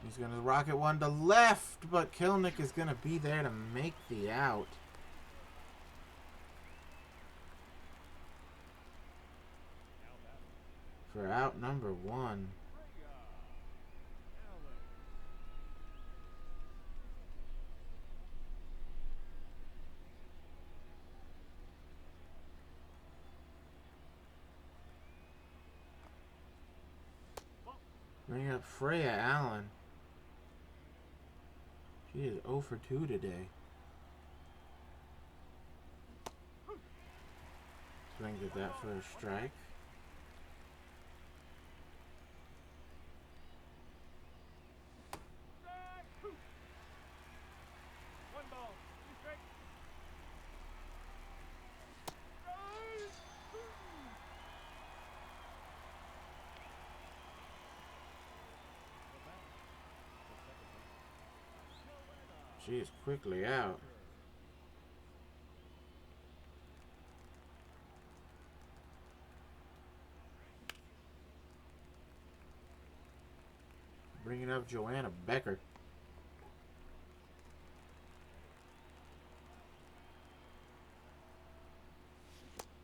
He's going to rocket one to left, but Kelenic is going to be there to make the out. For out number 1. Bring up Freya Allen. She is 0 for 2 today. Swings at that for a strike. One ball, two strikes. She is quickly out. Bringing up Joanna Becker.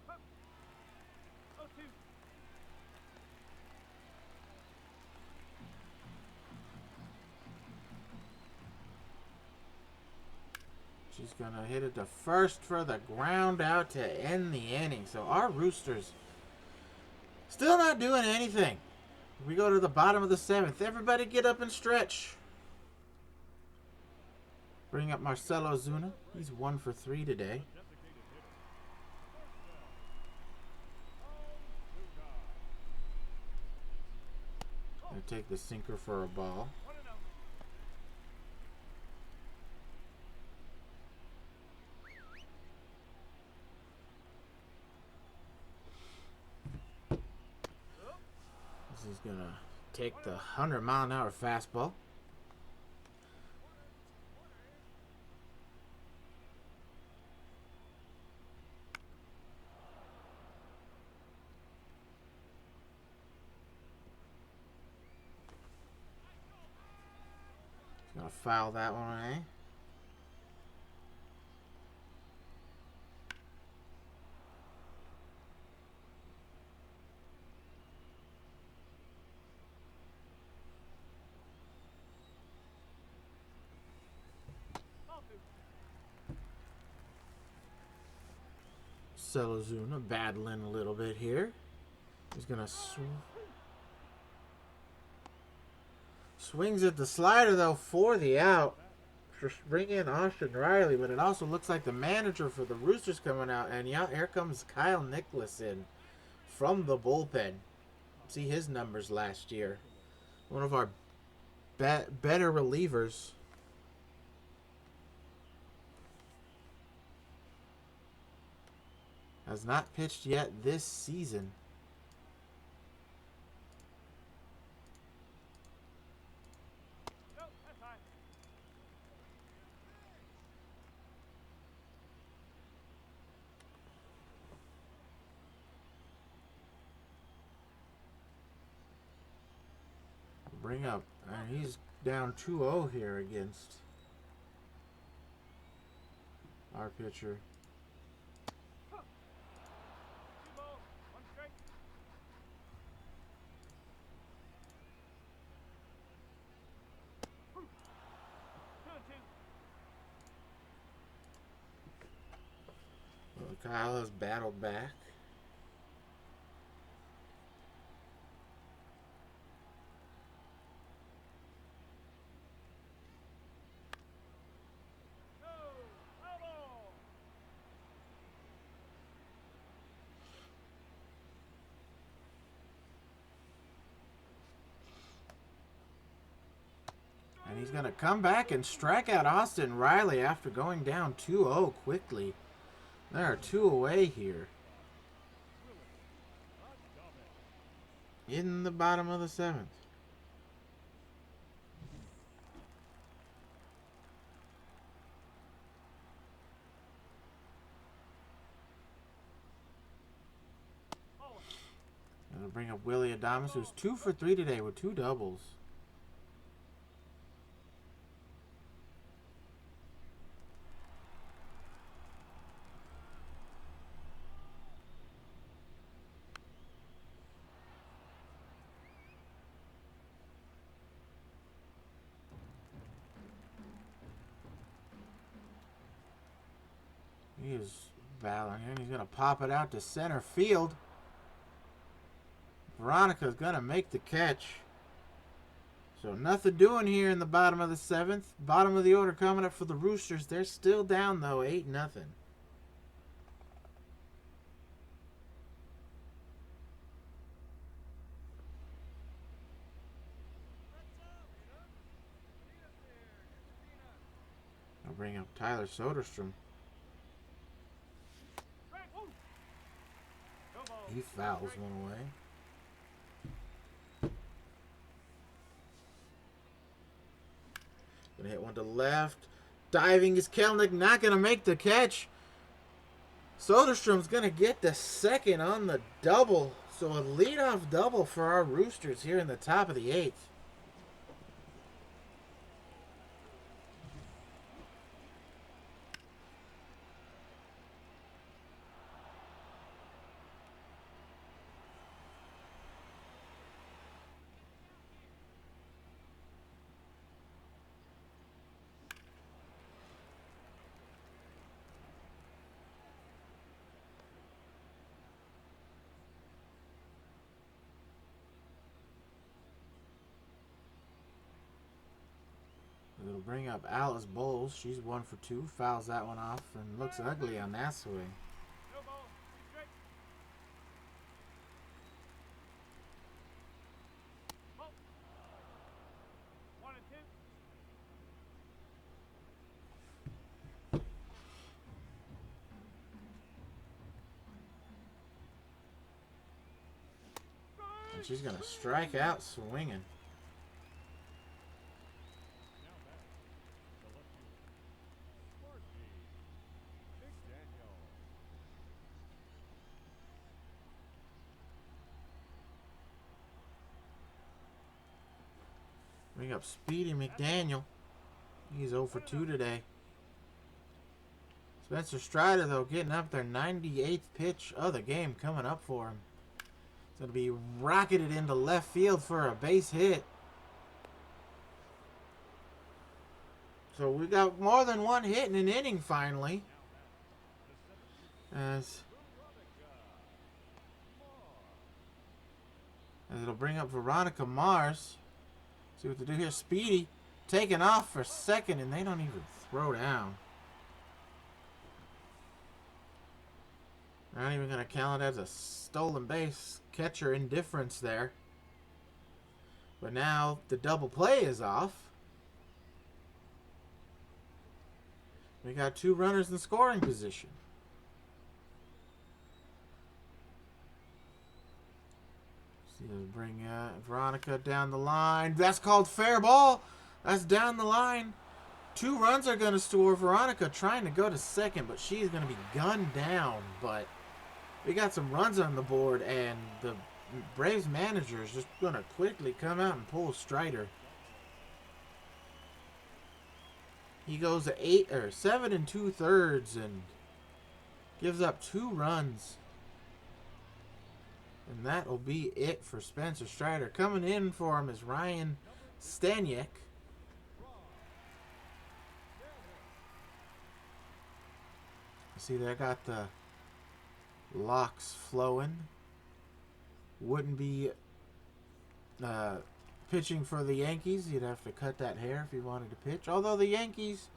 Oh, two. She's going to hit it to first for the ground out to end the inning. So our Roosters still not doing anything. We go to the bottom of the 7th. Everybody get up and stretch. Bring up Marcelo Zuna. He's 1 for 3 today. Gonna take the sinker for a ball. One and out. This is gonna take the 100-mile-an-hour fastball. Gonna foul that one, eh? Ball two. Selazuna battling a little bit here. He's gonna swings at the slider though for the out. Just bring in Austin Riley, but it also looks like the manager for the Roosters coming out, and yeah, here comes Kyle Nicholas in from the bullpen. See his numbers last year. One of our better relievers. Has not pitched yet this season. No, that's high. Bring up. He's down 2-0 here against our pitcher. Two balls, one strike. Two and two. Well, Kyle has battled back. No, foul ball. And he's going to come back and strike out Austin Riley after going down 2-0 quickly. There are 2 away here. In the bottom of the 7th. And they'll bring up Willie Adames, who's 2 for 3 today with 2 doubles. He is battling here, and he's going to pop it out to center field. Veronica's going to make the catch. So nothing doing here in the bottom of the 7th. Bottom of the order coming up for the Roosters. They're still down though, 8-0. I'll bring up Tyler Soderstrom. He fouls one away. Gonna hit one to left. Diving is Kelnick, not gonna make the catch. Soderstrom's gonna get the second on the double. So a leadoff double for our Roosters here in the top of the 8th. It'll bring up Alice Bowles. She's 1 for 2. Fouls that one off and looks ugly on that swing. And she's going to strike out swinging. Bring up Speedy McDaniel. He's 0 for 2 today. Spencer Strider, though, getting up their 98th pitch of the game coming up for him. It's going to be rocketed into left field for a base hit. So we got more than one hit in an inning finally. As it'll bring up Veronica Mars. See what they do here. Speedy taking off for second, and they don't even throw down. They're not even going to count it as a stolen base. Catcher indifference there. But now the double play is off. We got 2 runners in scoring position. Bring Veronica down the line. That's called fair ball. That's down the line. 2 runs are going to score. Veronica trying to go to second, but she's going to be gunned down. But we got some runs on the board, and the Braves manager is just going to quickly come out and pull Strider. He goes to 7 2/3 and gives up 2 runs. And that'll be it for Spencer Strider. Coming in for him is Ryan Staniek. See, they got the locks flowing. Wouldn't be pitching for the Yankees. You'd have to cut that hair if you wanted to pitch. Although the Yankees,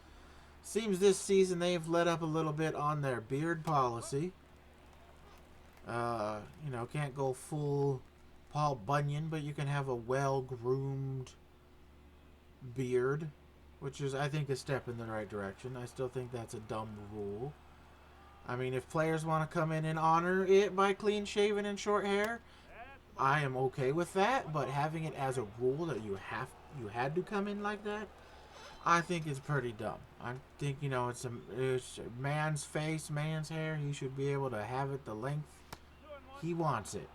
seems this season they've let up a little bit on their beard policy. You know, can't go full Paul Bunyan, but you can have a well-groomed beard, which is, I think, a step in the right direction. I still think that's a dumb rule. I mean, if players want to come in and honor it by clean shaven and short hair, I am okay with that. But having it as a rule that you had to come in like that, I think is pretty dumb. I think, you know, it's a man's face, man's hair. He should be able to have it the length he wants it.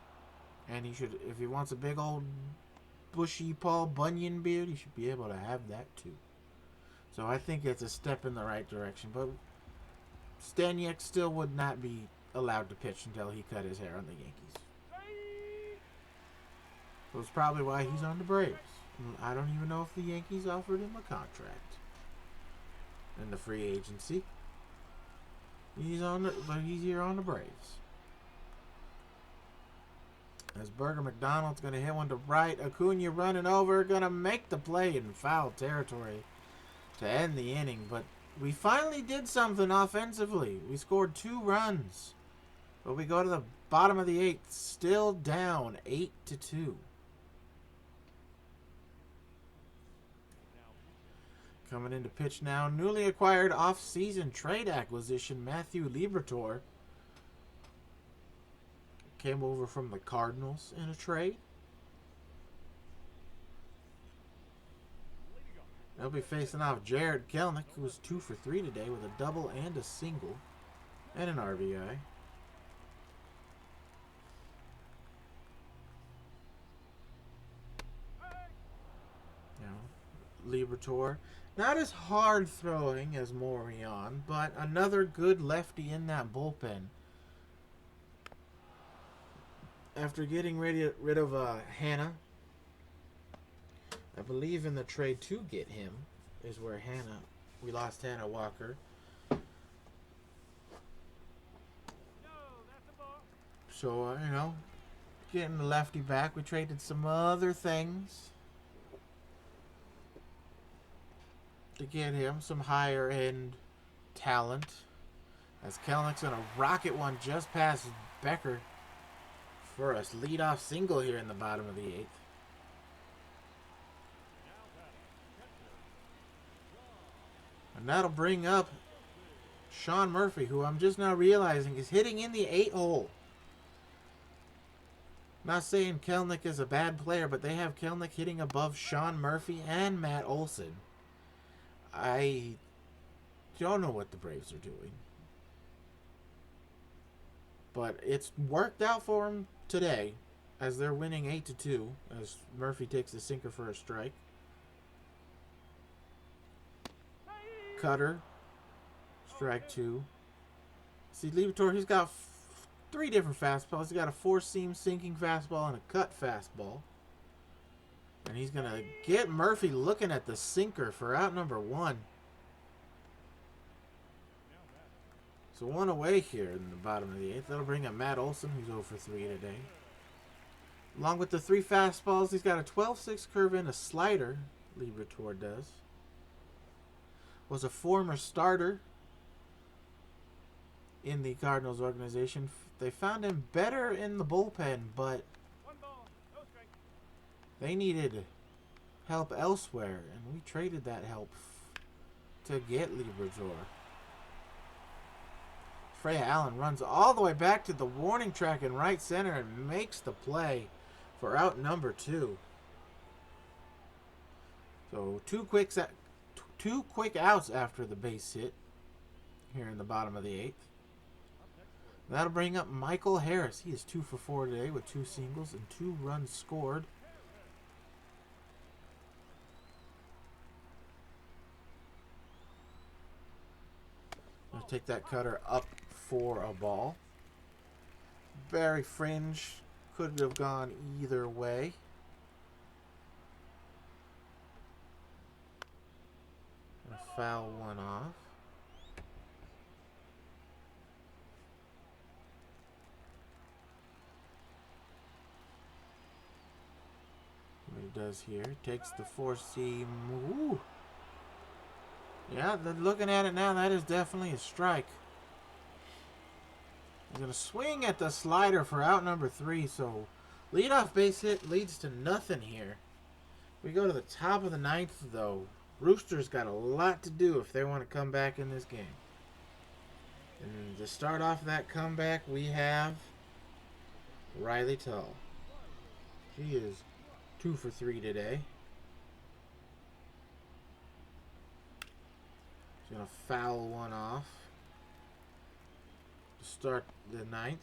And he should, if he wants a big old bushy Paul Bunyan beard, he should be able to have that too. So I think it's a step in the right direction. But Staniek still would not be allowed to pitch until he cut his hair on the Yankees. So it's probably why he's on the Braves. I don't even know if the Yankees offered him a contract in the free agency. But he's here on the Braves. As Burger McDonald's going to hit one to right. Acuna running over. Going to make the play in foul territory to end the inning. But we finally did something offensively. We scored 2 runs. But we go to the bottom of the 8th. Still down 8-2. Coming into pitch now. Newly acquired off-season trade acquisition Matthew Liberatore. Came over from the Cardinals in a trade. They'll be facing off Jared Kelenic, who was 2 for 3 today with a double and a single and an RBI. Liberatore, not as hard throwing as Morion, but another good lefty in that bullpen. After getting rid of Hannah, I believe in the trade to get him is where we lost Hannah Walker. So, getting the lefty back, we traded some other things to get him, some higher end talent. As Kelenic's gonna rocket one just past Becker for a leadoff single here in the bottom of the 8th. And that'll bring up Sean Murphy, who I'm just now realizing is hitting in the 8 hole. Not saying Kelenic is a bad player, but they have Kelenic hitting above Sean Murphy and Matt Olson. I don't know what the Braves are doing. But it's worked out for them today as they're winning 8-2 as Murphy takes the sinker for a strike. Cutter, strike 2. See, Liberatore, he's got 3 different fastballs. He's got a 4-seam sinking fastball and a cut fastball. And he's going to get Murphy looking at the sinker for out number 1. So 1 away here in the bottom of the 8th. That'll bring up Matt Olson, who's 0 for 3 today. Along with the 3 fastballs, he's got a 12-6 curve and a slider, Liberatore does. Was a former starter in the Cardinals organization. They found him better in the bullpen, but they needed help elsewhere, and we traded that help to get Liberatore. Freya Allen runs all the way back to the warning track in right center and makes the play for out number 2. So two quick outs after the base hit here in the bottom of the 8th. That'll bring up Michael Harris. He is 2 for 4 today with 2 singles and 2 runs scored. I'll take that cutter up for a ball. Very fringe. Could have gone either way. Gonna foul one off. What he does here, takes the 4-seam. Ooh. Yeah, looking at it now, that is definitely a strike. He's going to swing at the slider for out number 3, so leadoff base hit leads to nothing here. We go to the top of the 9th, though. Roosters got a lot to do if they want to come back in this game. And to start off that comeback, we have Riley Tull. She is 2 for 3 today. She's going to foul one off to start the 9th.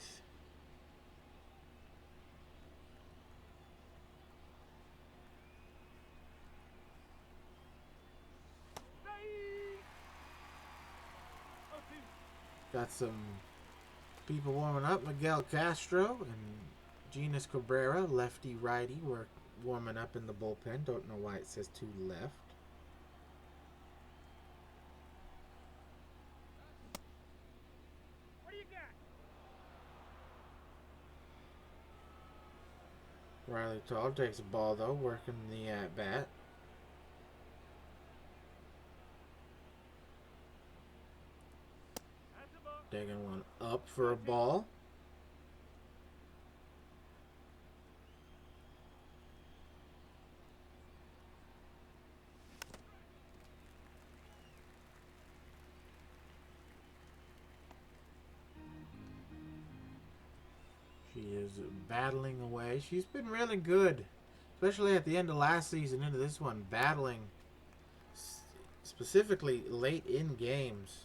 Got some people warming up. Miguel Castro and Genis Cabrera, lefty-righty, were warming up in the bullpen. Don't know why it says 2 left. Riley Tall takes the ball though, working the at bat. That's a ball. Taking one up for a ball. She is battling away. She's been really good, especially at the end of last season into this one, battling specifically late in games.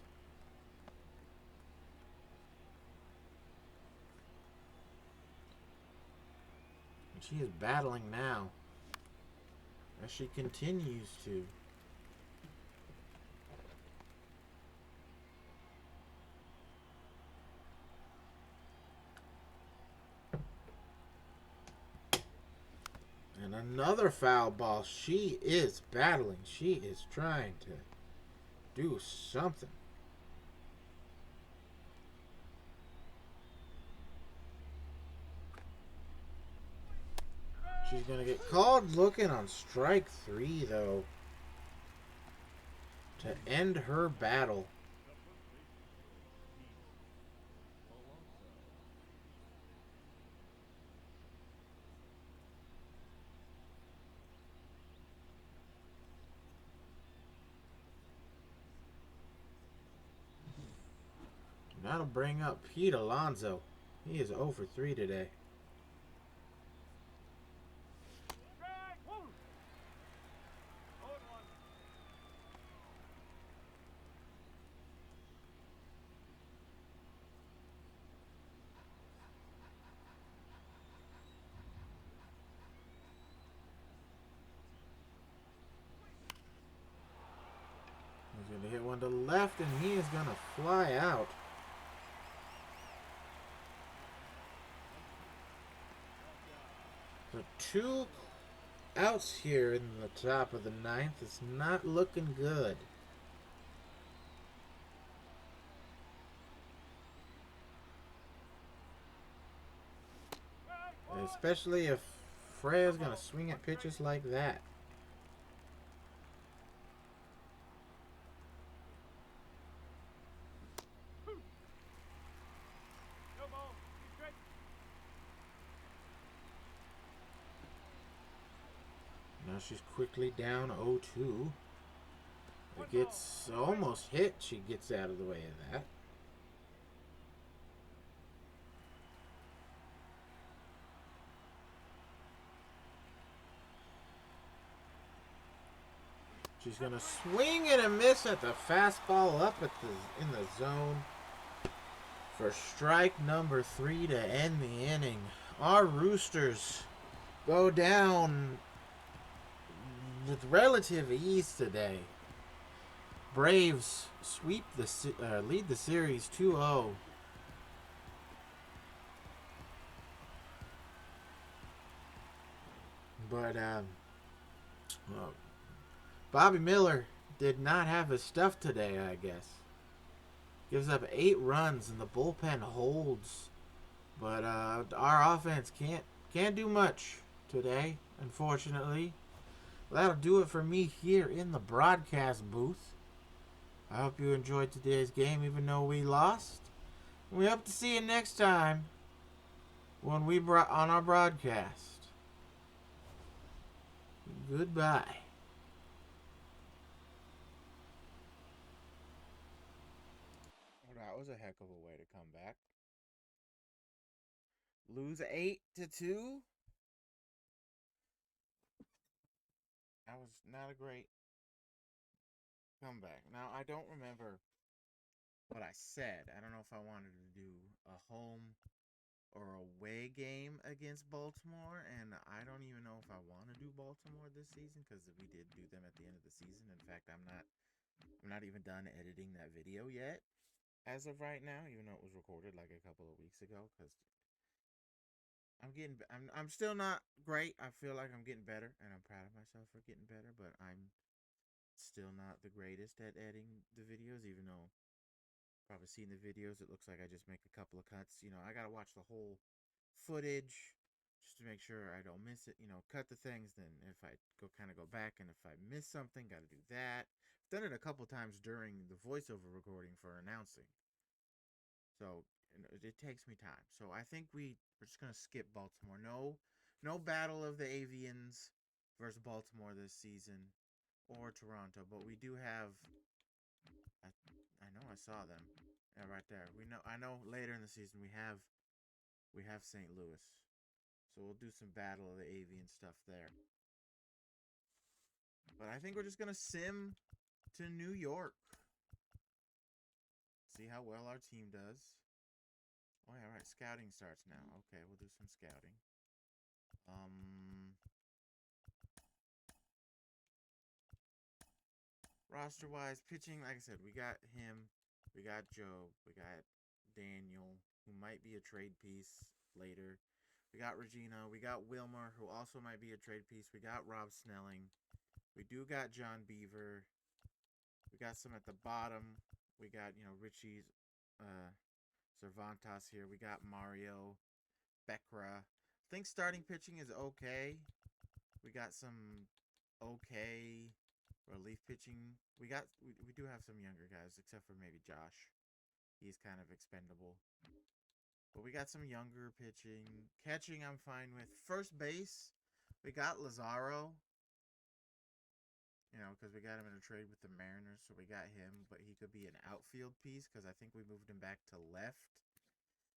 And she is battling now as she continues to. And another foul ball. She is battling. She is trying to do something. She's going to get called looking on strike 3, though, to end her battle. That'll bring up Pete Alonso. He is 0 for 3 today. Strike. Woo. 0-1. He's going to hit one to left, and he is going to fly out. So 2 outs here in the top of the 9th. It's not looking good. Especially if Freya's going to swing at pitches like that. No ball. Strike. Now she's quickly down 0-2. It gets almost hit. She gets out of the way of that. She's going to swing and a miss at the fastball up at in the zone for strike number 3 to end the inning. Our Roosters go down with relative ease today. Braves sweep lead the series 2-0. But well, Bobby Miller did not have his stuff today, I guess. Gives up 8 runs and the bullpen holds. But our offense can't do much today, unfortunately. Well, that'll do it for me here in the broadcast booth. I hope you enjoyed today's game, even though we lost. We hope to see you next time when we on our broadcast. Goodbye. Well, that was a heck of a way to come back. Lose 8-2. That was not a great comeback. Now, I don't remember what I said. I don't know if I wanted to do a home or away game against Baltimore, and I don't even know if I want to do Baltimore this season because we did do them at the end of the season. In fact, I'm not even done editing that video yet as of right now, even though it was recorded like a couple of weeks ago, because I'm still not great. I feel like I'm getting better, and I'm proud of myself for getting better, but I'm still not the greatest at editing the videos, even though probably seen the videos, it looks like I just make a couple of cuts. You know, I gotta watch the whole footage, just to make sure I don't miss it. You know, cut the things. Then if I go back, and if I miss something, got to do that. I've done it a couple times during the voiceover recording for announcing. So it takes me time. So I think we're just gonna skip Baltimore. No battle of the Avians versus Baltimore this season, or Toronto. But we do have. I know I saw them. Yeah, right there. I know later in the season we have St. Louis. So we'll do some battle of the Avian stuff there. But I think we're just gonna sim to New York. See how well our team does. Oh yeah, right. Scouting starts now. Okay, we'll do some scouting. Roster wise, pitching, like I said, we got him, we got Joe, we got Daniel, who might be a trade piece later. We got Regina, we got Wilmer, who also might be a trade piece. We got Rob Snelling. We do got John Beaver. We got some at the bottom. We got, Richie's Cervantes here. We got Mario, Bekra. I think starting pitching is okay. We got some okay relief pitching. We do have some younger guys, except for maybe Josh. He's kind of expendable. But we got some younger pitching. Catching, I'm fine with. First base, we got Lazaro. Because we got him in a trade with the Mariners, so we got him. But he could be an outfield piece, because I think we moved him back to left.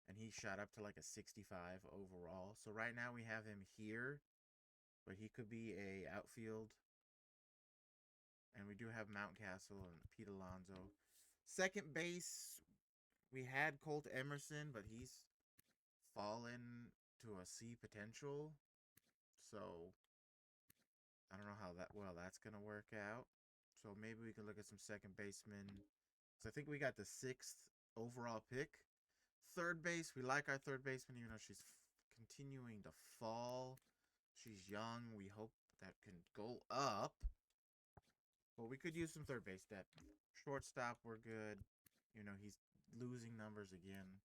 And he shot up to like a 65 overall. So right now we have him here. But he could be a outfield. And we do have Mountcastle and Pete Alonso. Second base, we had Colt Emerson, but he's fallen to a C potential. So I don't know how that's going to work out. So maybe we can look at some second basemen. So I think we got the 6th overall pick. Third base, we like our third baseman, even though she's continuing to fall. She's young. We hope that can go up. But we could use some third base depth. Shortstop, we're good. He's losing numbers again.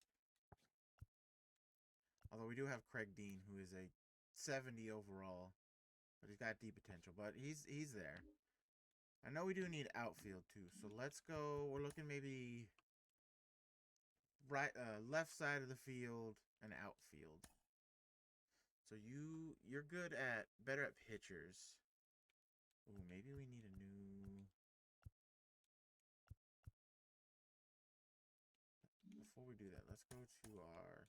Although we do have Craig Dean, who is a 70 overall. But he's got deep potential. But he's there. I know we do need outfield, too. So let's go. We're looking maybe left side of the field and outfield. So you're better at pitchers. Ooh, maybe we need a new. Before we do that, let's go to our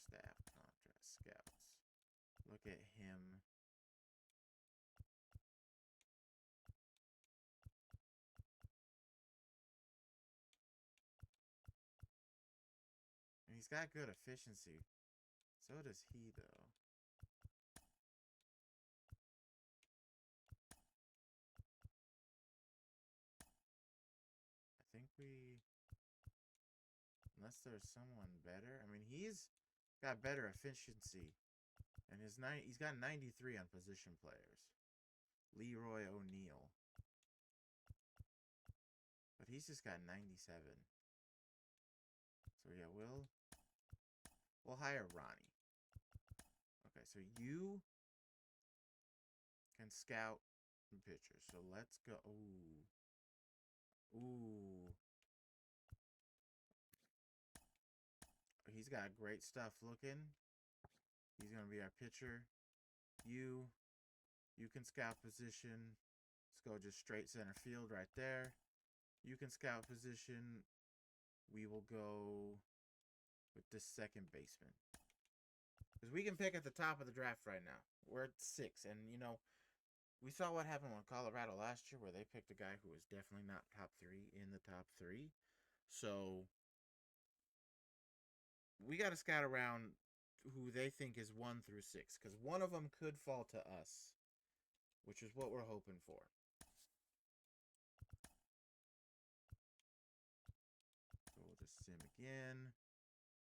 staff contract scouts. Look at him. And he's got good efficiency. So does he, though. I think unless there's someone better. I mean, he's got better efficiency. And he's got 93 on position players. Leroy O'Neal. But he's just got 97. So yeah, we'll hire Ronnie. Okay, so you can scout pitchers. So let's go. Ooh. He's got great stuff looking. He's going to be our pitcher. You can scout position. Let's go just straight center field right there. You can scout position. We will go with this second baseman. Because we can pick at the top of the draft right now. We're at 6. And, we saw what happened with Colorado last year where they picked a guy who was definitely not top 3 in the top 3. So we got to scout around who they think is 1 through 6. Because one of them could fall to us, which is what we're hoping for. So we'll just sim again.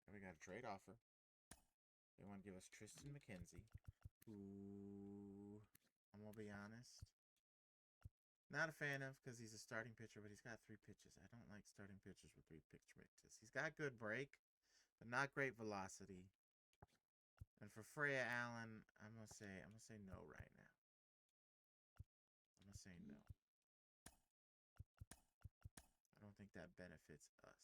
And we got a trade offer. They want to give us Tristan McKenzie, who, I'm going to be honest, not a fan of because he's a starting pitcher, but he's got 3 pitches. I don't like starting pitchers with 3 pitches. He's got good break, but not great velocity. And for Freya Allen, I'm gonna say no right now. I'm gonna say no. I don't think that benefits us.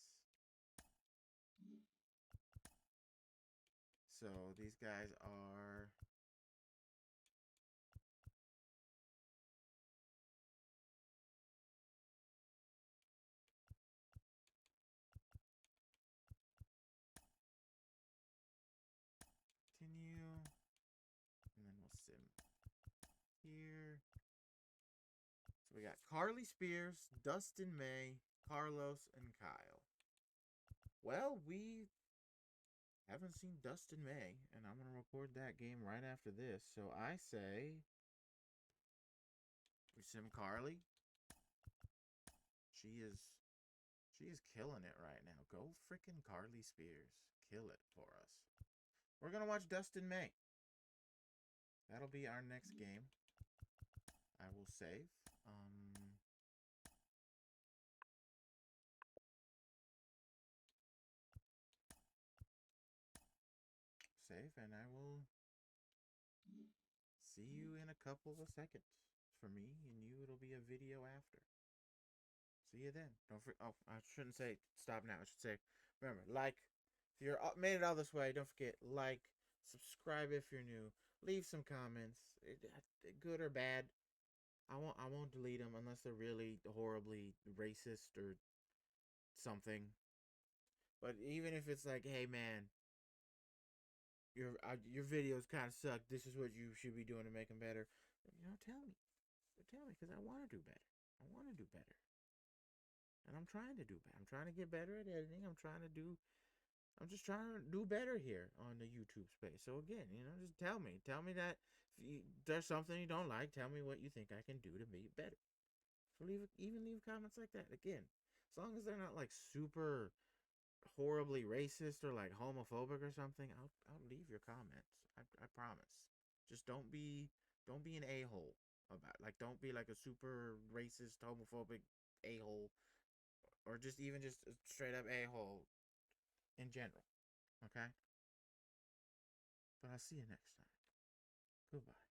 So these guys are continue, and then we'll sim here. So we got Carly Spears, Dustin May, Carlos, and Kyle. Well, we haven't seen Dustin May, and I'm gonna record that game right after this. So I say we sim Carly. She is killing it right now. Go freaking Carly Spears. Kill it for us. We're gonna watch Dustin May. That'll be our next game. I will save. Save, and I will see you in a couple of seconds. For me and you, it'll be a video after. See you then. Don't forget. Oh, I shouldn't say stop now. I should say, remember, like. If you're made it all this way, don't forget like, subscribe if you're new, leave some comments, good or bad. I won't delete them unless they're really horribly racist or something. But even if it's like, hey man, your videos kind of suck. This is what you should be doing to make them better. Tell me, because I want to do better. I want to do better, and I'm trying to do better. I'm trying to get better at editing. I'm just trying to do better here on the YouTube space. So again, just tell me that if there's something you don't like, tell me what you think I can do to make it better. So leave comments like that. Again, as long as they're not like super horribly racist or like homophobic or something, I'll leave your comments. I promise. Just don't be an a-hole about it. Like, don't be like a super racist, homophobic a-hole, or just even just a straight up a-hole in general. Okay? But I'll see you next time. Goodbye.